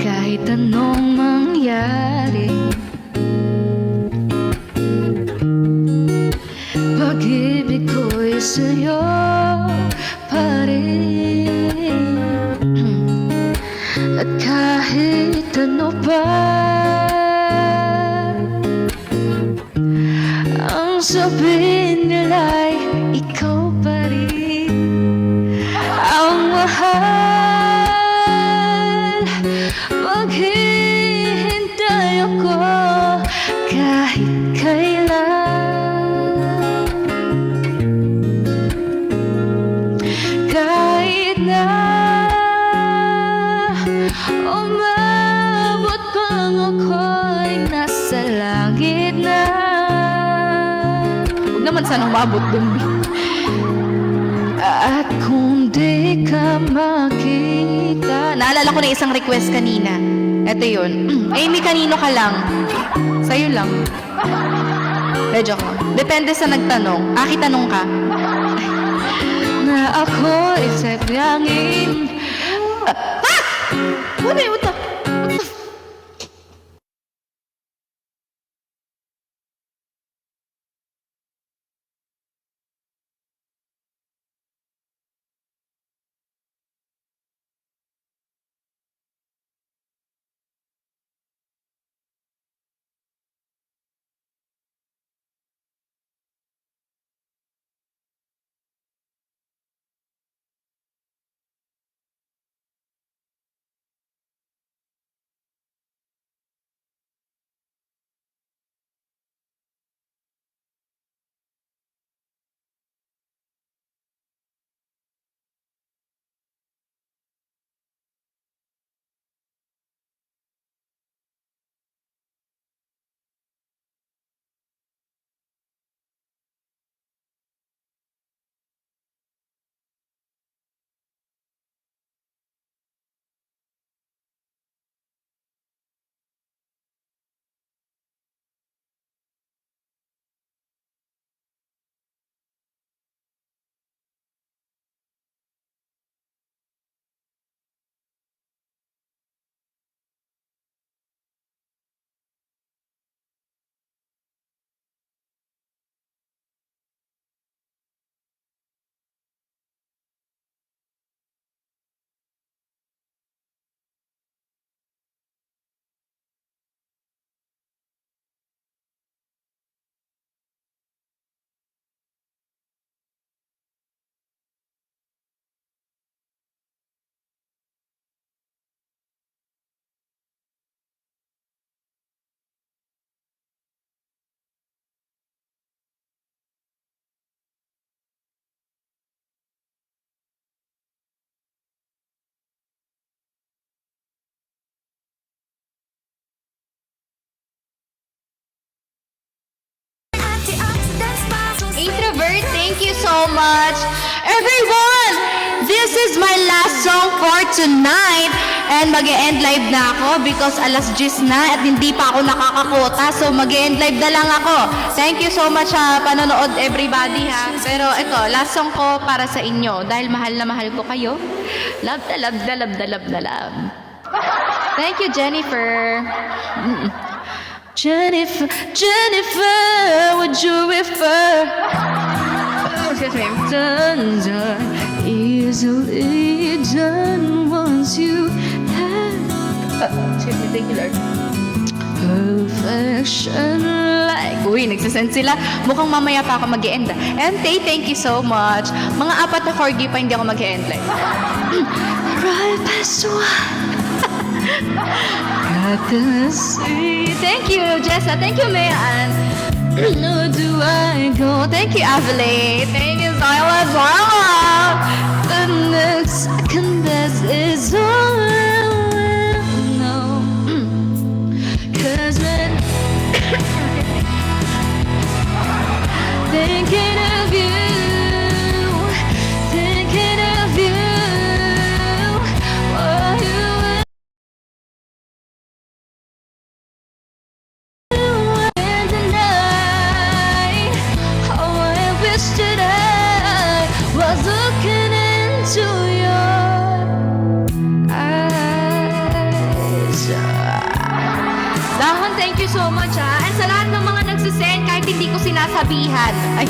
Kahit anong mangyari, pag-ibig ko'y sa'yo pa rin. At kahit ano pa ang sabihin nila'y ikaw pa rin ang mahal. Maghihintay ako kahit kailan, kahit na umabot pang ako'y nasa langit na. Huwag naman sana umabot dun. At kung di ka makita. Naalala ko na isang request kanina. Ito yun. Amy, kanino ka lang? Sa'yo lang. Medyo ko. Depende sa nagtanong. Tanong ka. Na ako isa'y langin. Ano yun? Bird, thank you so much. Everyone, this is my last song for tonight. And mag-e-end live na ako because alas 10 na at hindi pa ako nakakakota. So mag-e-end live na lang ako. Thank you so much sa panonood everybody ha. Pero ito, last song ko para sa inyo. Dahil mahal na mahal ko kayo. Love na love na love na love na love. Thank you, Jennifer. Jennifer, Jennifer, would you refer? Excuse me. Done, done, easily done once you have Excuse me, thank you, Lord. perfection like. Uy, nagsasend sila. Mukhang mamaya pa ako mag-e-end. And thank you so much. Mga 4 na corgi pa hindi ako mag-e-end live. Right past one. Got to see. Thank you, Jessa. Thank you, Mayan. Where do I go? Thank you, Avile. Thank you, Silas. The next second this is all I will know. 'Cause when thinking of you, thinking of you, oh, you and tonight, oh, I wish that I was looking into your eyes. Dahon, thank you so much, ha. And sa lahat ng mga nagsisend, kahit hindi ko sinasabihan. Ay,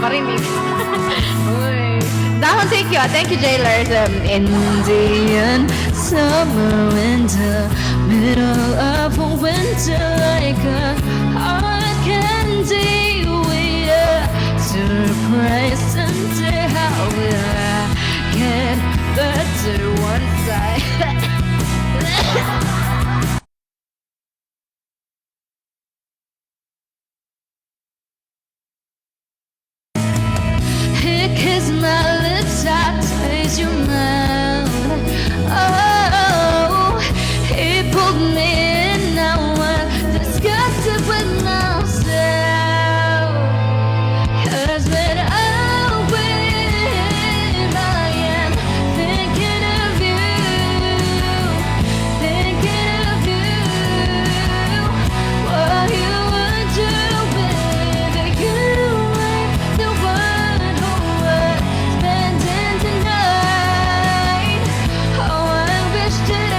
marinig. Uy. Dahon, thank you, ha. Thank you, Jailers. Indian summer, winter, middle of winter, like a hard candy with a surprise someday. How will I get better once I kiss my lips, I taste your mouth. Oh, he pulled me in, now I'm disgusted with myself. 'Cause when I'm with, I am thinking of you, thinking of you. What you would do, baby, you ain't the one who was spending tonight. Oh, I wish that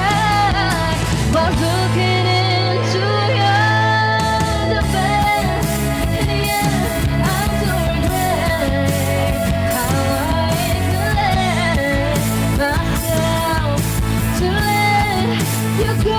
I was looking into your face. Yeah, I'm so regret how I neglect myself to let you go.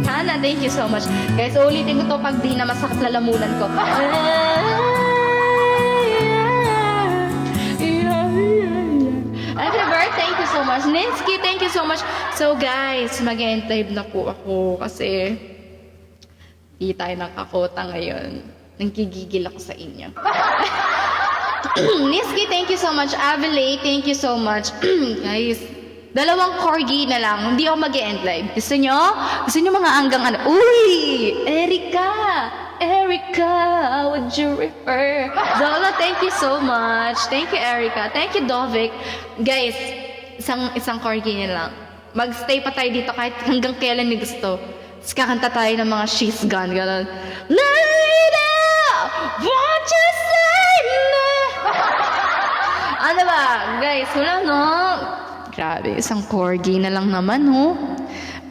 Hana, thank you so much. Guys, ulitin ko to pag di na masakit lalamunan ko. Everybody, thank you so much. Ninsky, thank you so much. So guys, mag-end live na po ako kasi di tayo nakakota ngayon. Nagkigigil ako sa inyo. Ninsky, thank you so much. Avile, thank you so much. Guys, 2 corgi na lang. Hindi ako mag-end live. Gusto nyo? Gusto nyo mga hanggang ano? Uy! Erica! Erica, would you refer? Zola, thank you so much. Thank you, Erica. Thank you, Dovik. Guys, isang corgi na lang. Magstay pa tayo dito kahit hanggang kailan ni gusto. Tapos kakanta tayo ng mga she's gone, gano'n. Lady, won't you save me? Ano ba? Guys, wala no? Grabe, isang corgi na lang naman, ho.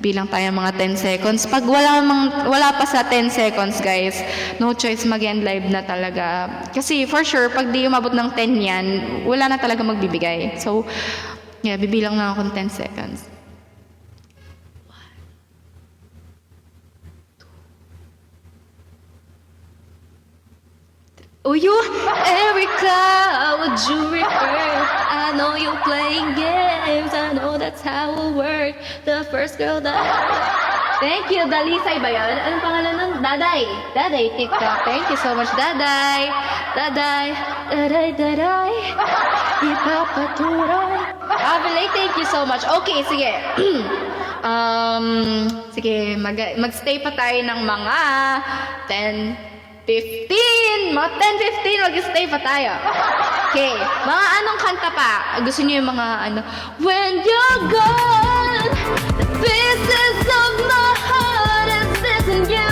Bilang tayo mga 10 seconds. Pag wala pa sa 10 seconds, guys, no choice, mag-end live na talaga. Kasi for sure, pag di umabot ng 10 yan, wala na talaga magbibigay. So, yeah, bibilang na ako ng 10 seconds. Oh, you, Erica, would you refer? I know you're playing games. I know that's how it works. The first girl that... Thank you, Dalisay ba yun? Anong pangalan nun? Daday. Daday, TikTok. Thank you so much, Daday. Daday. Daday, Daday. Ipapatuloy. Abilay, thank you so much. Okay, sige. Sige, magstay pa tayo ng mga 10-15. Mga 10-15, mag-stay pa tayo. Okay. Mga anong kanta pa? Gusto niyo yung mga ano? When you're gone, the pieces of my heart is missing you.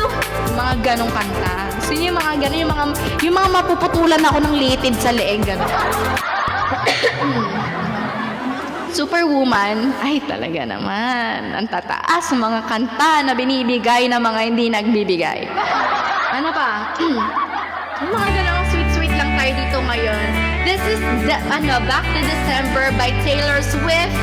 Mga ganong kanta. Gusto niyo yung mga ganon, yung mga mapuputulan ako ng litid sa leeg, ganon. Superwoman, ay talaga naman. Ang tataas ng mga kanta na binibigay ng mga hindi nagbibigay. Ano pa? Yung mga ganang sweet-sweet lang tayo dito ngayon. This is Back to December by Taylor Swift.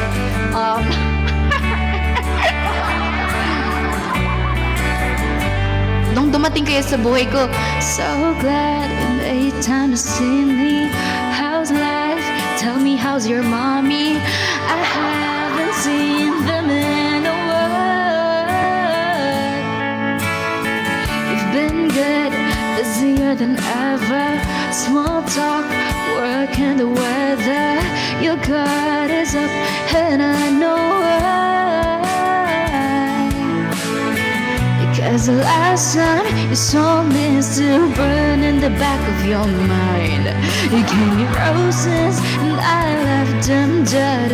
Nung dumating kayo sa buhay ko, So glad you made time to see me. How's life? Tell me, how's your mommy? I haven't seen them in a while. You've been good, busier than ever. Small talk, work and the weather. Your guard is up and I know why. Because the last time you saw me still burn in the back of your mind. You gave me roses and I left them dead.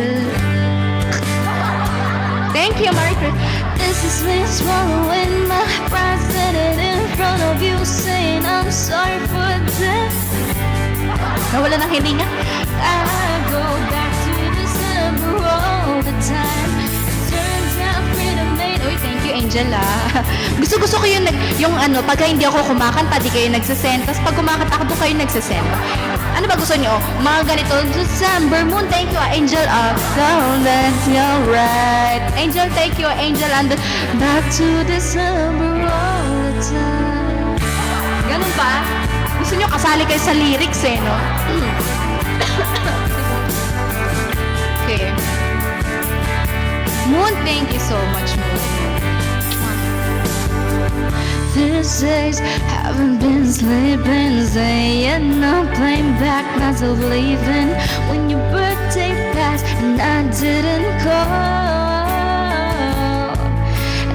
thank you, Margaret. This is me swallowing my pride, sitting in front of you saying I'm sorry for this. Nawala ng hininga. I go back to December all the time. It turns out freedom made. Uy, thank you, Angela. Gusto ko yung ano, pagka hindi ako kumakanta, di kayo nagsisend. Tapos pag kumakanta ako, doon kayo nagsisend. Ano ba gusto niyo? Mga ganito, December moon, thank you, Angel of Sound, that's your right. Angel, thank you, Angel, and Back to December all the time. ganun pa. Gusto niyo kasali kayo sa lyrics eh, no? Okay. Moon, thank you so much, Moon. These days haven't been sleeping, saying I'm playing back, myself leaving. When your birthday passed and I didn't call,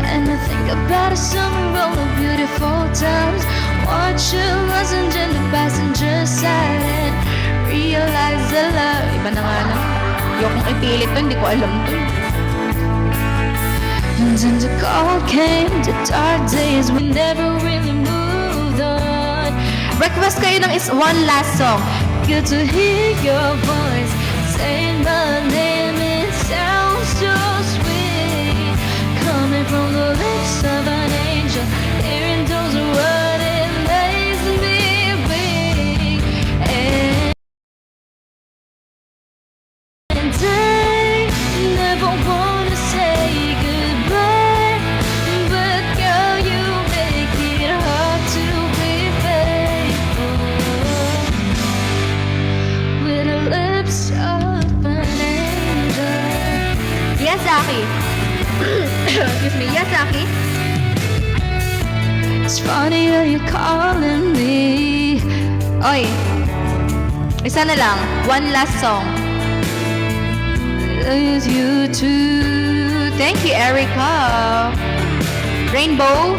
and I think about a summer all the beautiful times. Watch you wasn't in the passenger side and realize the love. Iba na nga lang. Ayokong ipilit to, hindi ko alam to. And then the call came, the dark days we never really moved on. Request kayo ng one last song. Good to hear your voice saying my name. It sounds so sweet, coming from the lips of an angel. Hearing those words, it makes me weak. And I never wanna say goodbye, but girl, you make it hard to be faithful with the lips of an angel. Yes, Aki. Excuse me. Yes, Aki. It's funny how you're calling me. Oy. Isa na lang. One last song. It's you too. Thank you, Erica. Rainbow.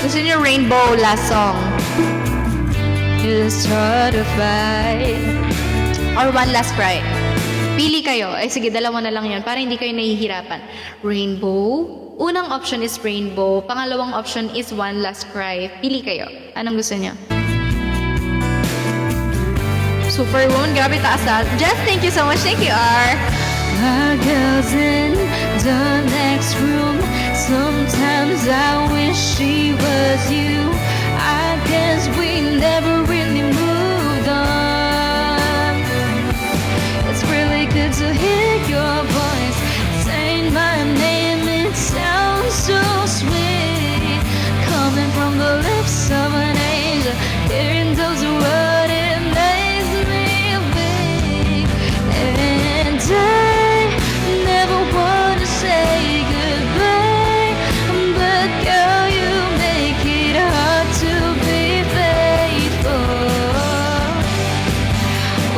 Gusto niyo Rainbow last song? It's hard to fight. Or one last cry? Pili kayo. Ay sige, dalawa na lang yun para hindi kayo nahihirapan. Rainbow. Unang option is rainbow. Pangalawang option is one last cry. Pili kayo. Anong gusto niyo? Super woman. Grabe taas ah. Jess, thank you so much. Thank you, R. Our girl's in the next room. Sometimes I wish she was you. I guess we never really moved on. It's really good to hear your voice saying my name. It sounds so sweet, coming from the lips of an angel. Hearing those words, it makes me weak. And I never want to say goodbye, but girl, you make it hard to be faithful.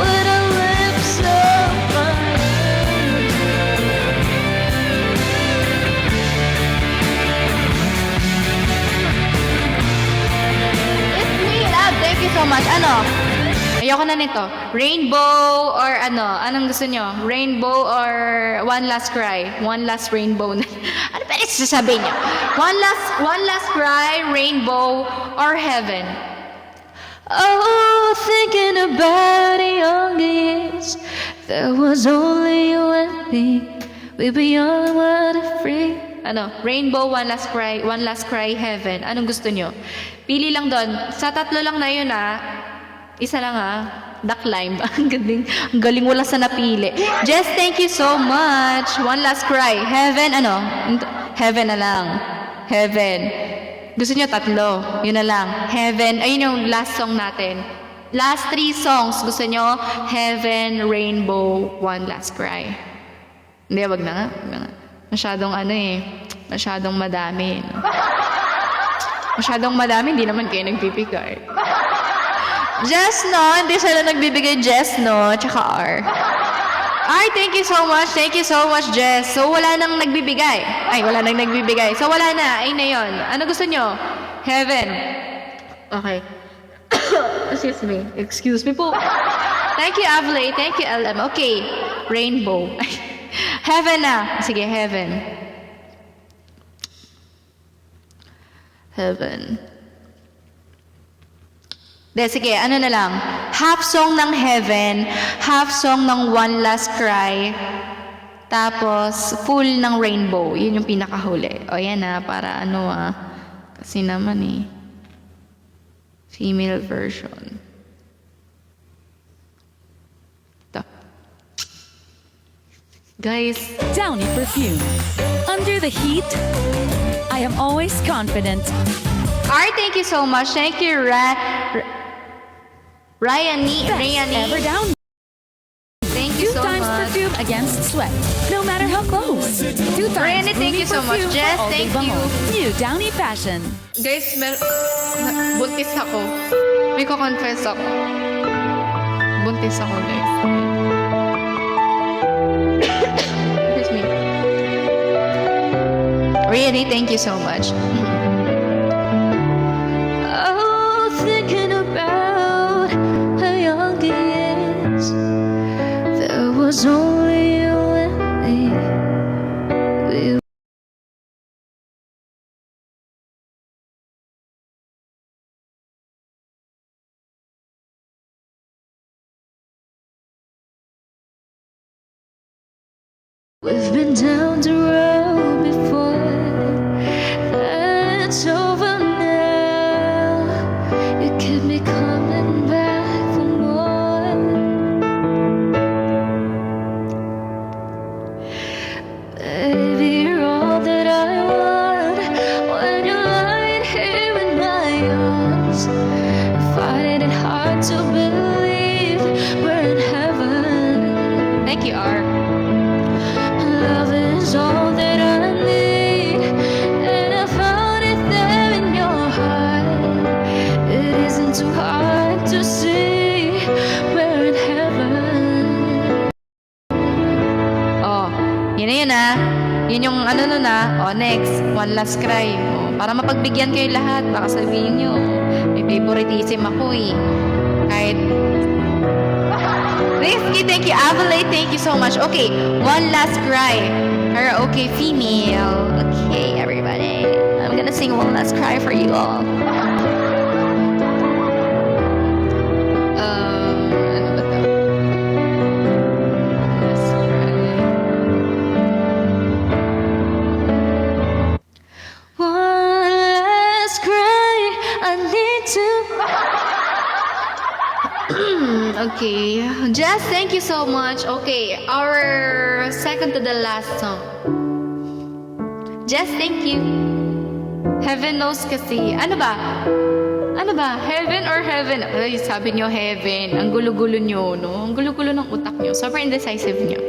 With our lips apart. It's me, love. Thank you so much. Ano? Ayoko na nito. Rainbow or ano? Anong gusto nyo? Rainbow or one last cry? One last rainbow. Ano pa rin sasabihin nyo? One last cry, rainbow, or heaven? Oh, thinking about the young years, there was only you and me. We beyond what a free. Ano? Rainbow, one last cry, heaven. Anong gusto nyo? Pili lang doon. Sa tatlo lang na yun isa lang duck lime. Ang galing wala sa napili. Jess, thank you so much. One last cry. Heaven, ano? Heaven na lang. Heaven. Gusto nyo tatlo. Yun na lang. Heaven. Ayun yung last song natin. Last 3 songs. Gusto nyo? Heaven, Rainbow, One Last Cry. Hindi, wag na nga. Wag na nga. Masyadong masyadong madami. Masyadong madami, hindi naman kayo nagbibigay. Jess, no? Hindi sila nagbibigay Jess, no? Tsaka R. R, thank you so much. Thank you so much, Jess. So, wala nang nagbibigay. Ay, wala nang nagbibigay. So, wala na. Ay na yun. Ano gusto nyo? Heaven. Okay. Excuse me po. Thank you, Avlay. Thank you, LM. Okay. Rainbow. Heaven na. Sige, heaven. Heaven. Sige, ano na lang. Half song ng Heaven, half song ng One Last Cry, tapos full ng Rainbow. Yun yung pinakahuli. O yan para kasi naman female version. Ito. Guys, Downy perfume. Under the heat, I am always confident. R, thank you so much. Thank you, Ryanie. Ever down. Thank you so 2 times much. perfume against sweat, no matter how close. 2 times Ryanie, thank moving you so much. perfume Jess, for all thank day you. bango. New Downy Passion. Guys, buntis ako. May ko-confess ako. Buntis ako, guys. Excuse me. Really, thank you so much. Oh, thinking about our young years, there was only you and me. We've been down the road before. That's over now. You keep me coming back for more. Baby, you're all that I want. When you're lying here in my arms, I find it hard to believe we're in heaven. Thank you, R. Love is all that I need, and I found it there in your heart. It isn't too hard to see we're in heaven. Oh, yun na yun Yun yung nun next, One Last Cry. Oh, para mapagbigyan kayo lahat, baka sabihin nyo, may favoritism ako Kahit Risky, thank you. Avalay, thank you so much. Okay, one last cry. Okay, female. Okay, everybody. I'm gonna sing one last cry for you all. Ano ba to? Last cry. One last cry, I need to. Okay, Jess, thank you so much. Okay, our second to the last song. Jess, thank you. Heaven knows kasi. Ano ba? Ano ba? Heaven or heaven? Ay, sabi nyo heaven. Ang gulo-gulo nyo, no? Ang gulo-gulo ng utak nyo. Sobrang indecisive nyo.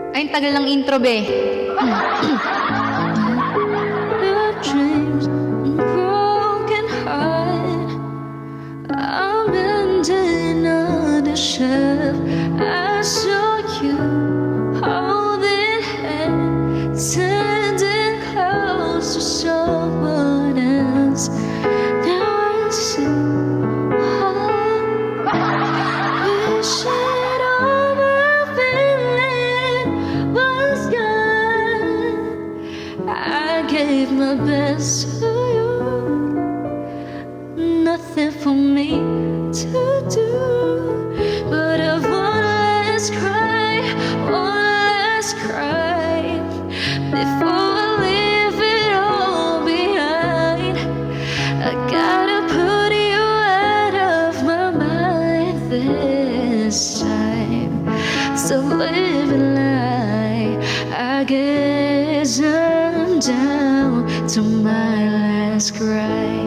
Ay, ang tagal ng intro, be. Of dreams and broken heart, I'm bending on the shelf. I saw you holding hand, standing close to someone else. Now I see wishing all the feeling was gone. I gave my best to you, nothing for me to do but a one last cry, before I leave it all behind. I gotta put you out of my mind this time. So live a lie, I guess I'm down to my last cry.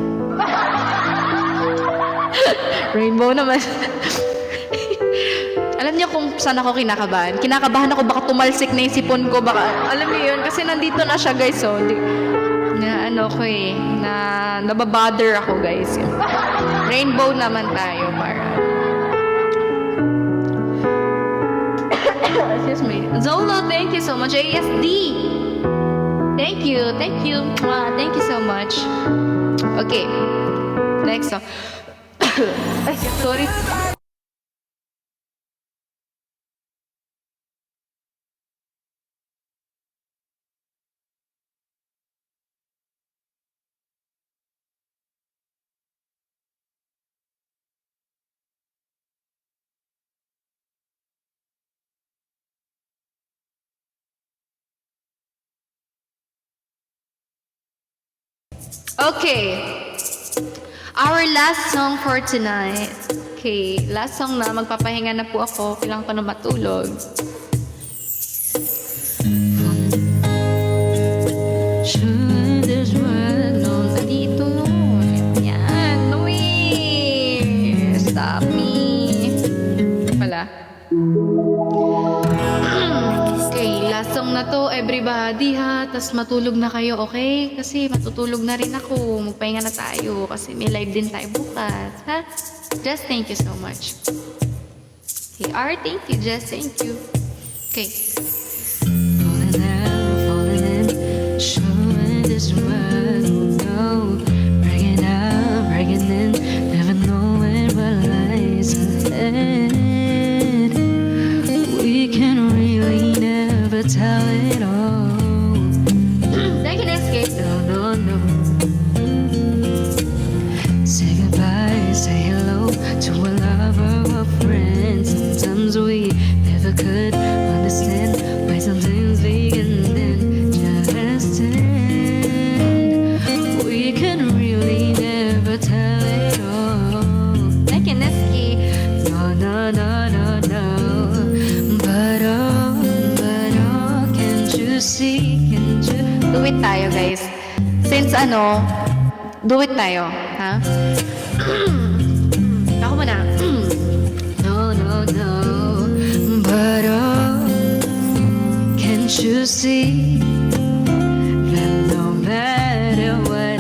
Rainbow naman. Alam niyo kung saan ako kinakabahan? Kinakabahan ako baka tumalsik na yung sipon ko. Baka, alam niyo yun, kasi nandito na siya, guys. So, na ano ko eh, na nababother ako, guys. Rainbow naman tayo para. Excuse me. Zolo, thank you so much. ASD. Thank you. Thank you. Thank you so much. Okay. Next song. Ay, sorry. Okay. Our last song for tonight. Okay, last song na. Magpapahinga na po ako. Kailangan ko na matulog. Should this world know that Dito. Yan. Uy. Stop me. Pala. Okay, last song na to, everybody ha. Tas matulog na kayo, okay? Kasi matutulog na rin ako. Magpahinga na tayo kasi may live din tayo bukas, ha? Just thank you so much. Okay, R, thank you. Just thank you. Okay. falling in, showing this world no, breaking out, breaking in, never knowing what lies ahead. We can really never tell it all. Thank you, Nescape. No, no, no. Say goodbye, say hello to a lover or friend. Sometimes we never could understand why some things we can then just end. We can really never tell it all. Thank you, Nescape. No, no, no, no, no. But oh, can't you see, can't you? Do it tayo, guys. Since do it tayo, ha? Ako muna. No, no, no. But oh, can't you see that no matter what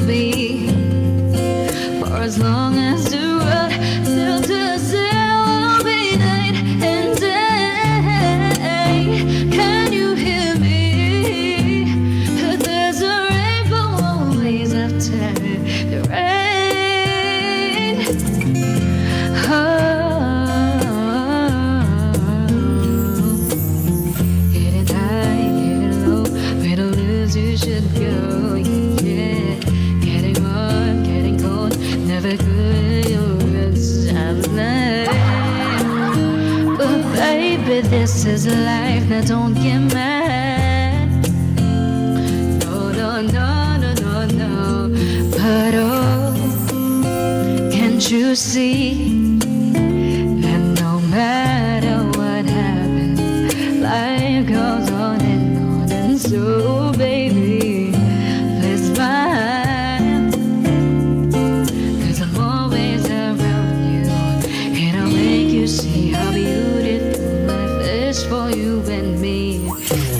be. For as long as the world still turns, there will be night and day. Can you hear me? There's a rainbow always after the rain. Getting high, getting low, where to lose you should go, yeah. Getting warm, getting cold, never good, yours I'm lying. But baby, this is life, now don't get mad. No, no, no, no, no, no. But oh, can't you see that no matter what happens, life goes on, and so baby, please smile, 'cause I'm always around you, and I'll make you see how beautiful life is for you and me.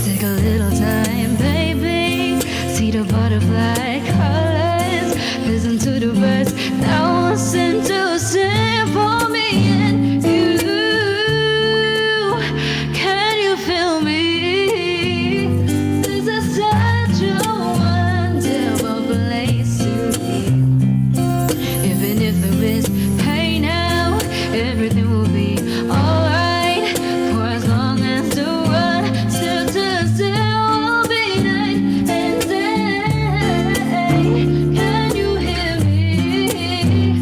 Take a little time, baby, see the butterfly colors, listen to the birds, now listen to sing for me and you. Can you feel me? This is such a wonderful place to be. Even if there is pain now, everything will be alright. For as long as the world still turns, there will be night and day. Can you hear me?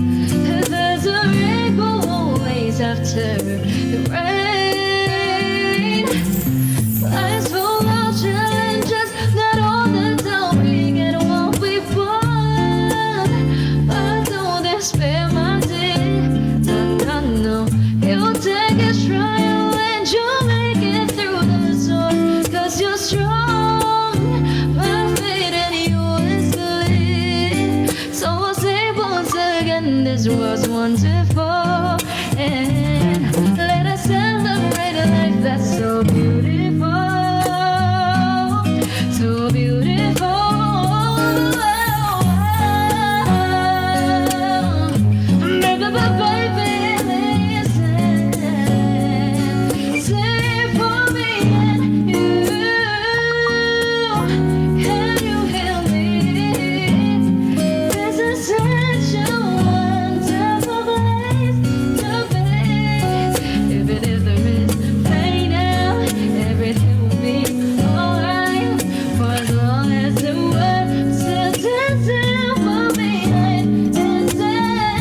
There's a rainbow always after the rain. Life's full of challenges, not all the time we get what we want. But don't despair, my dear. No, no, no. You'll take it trial and you'll make it through the storm. 'Cause you're strong, my faith in you is belief. So we'll say once again, this was wonderful. And let us celebrate a life that's so beautiful. So beautiful. Baby, listen. Sing for me and you. Can you hear me? This is such a wonderful place to be. Even if there is pain now, everything will be alright. For as long as the world still turns out for me night and day.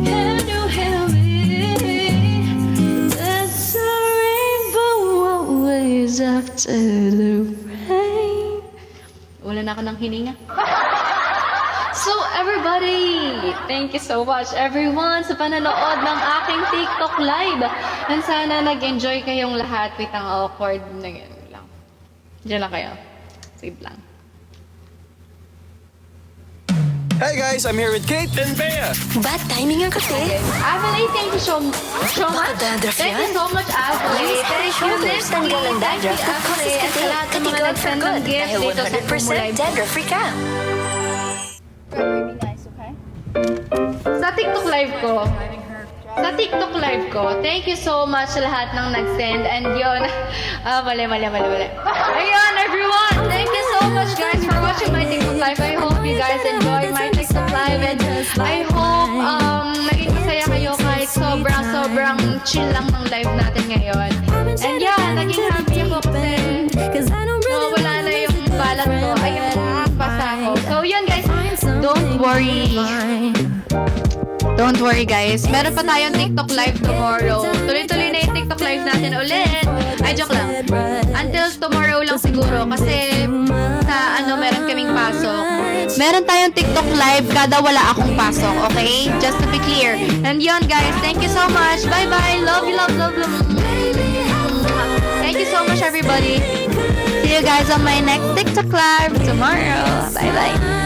Can you hear me? There's a rainbow always after the rain. Wala na ako ng hininga. So everybody, thank you so much everyone sa panonood ng aking TikTok live. And sana nag-enjoy kayong lahat. Wait, ang awkward na ganun lang. Diyan lang kayo. Save lang. Hey guys, I'm here with Kate and Bea. Bad timing ang kape. Avalay, thank you so much. Dandruff Thank you yan? so much, Avalay. Thank you, Shoulders, tanggal ang dandruff that causes At sa lahat ng mga Katigot for nag-send ng good. gift Dahil dito sa 100% dandruff-free ka. Sa TikTok live ko. Sa TikTok live ko, thank you so much sa lahat ng nag-send. And yun, mali. Ayun, everyone, thank you so much guys for watching my TikTok live. I hope you guys enjoyed my TikTok live. And I hope naging masaya kayo kahit sobrang chill lang ng live natin ngayon. And yeah, naging happy ako kasi wala na yung balat ko. Ayun, pasa ako. So yun guys, don't worry. Don't worry guys, meron pa tayong TikTok live tomorrow. Tuloy-tuloy na yung TikTok live natin ulit. Ay, joke lang. Until tomorrow lang siguro kasi sa meron kaming pasok. Meron tayong TikTok live kada wala akong pasok, okay? Just to be clear. And yun guys, thank you so much. Bye-bye. Love you, love. Thank you so much everybody. See you guys on my next TikTok live tomorrow. Bye-bye.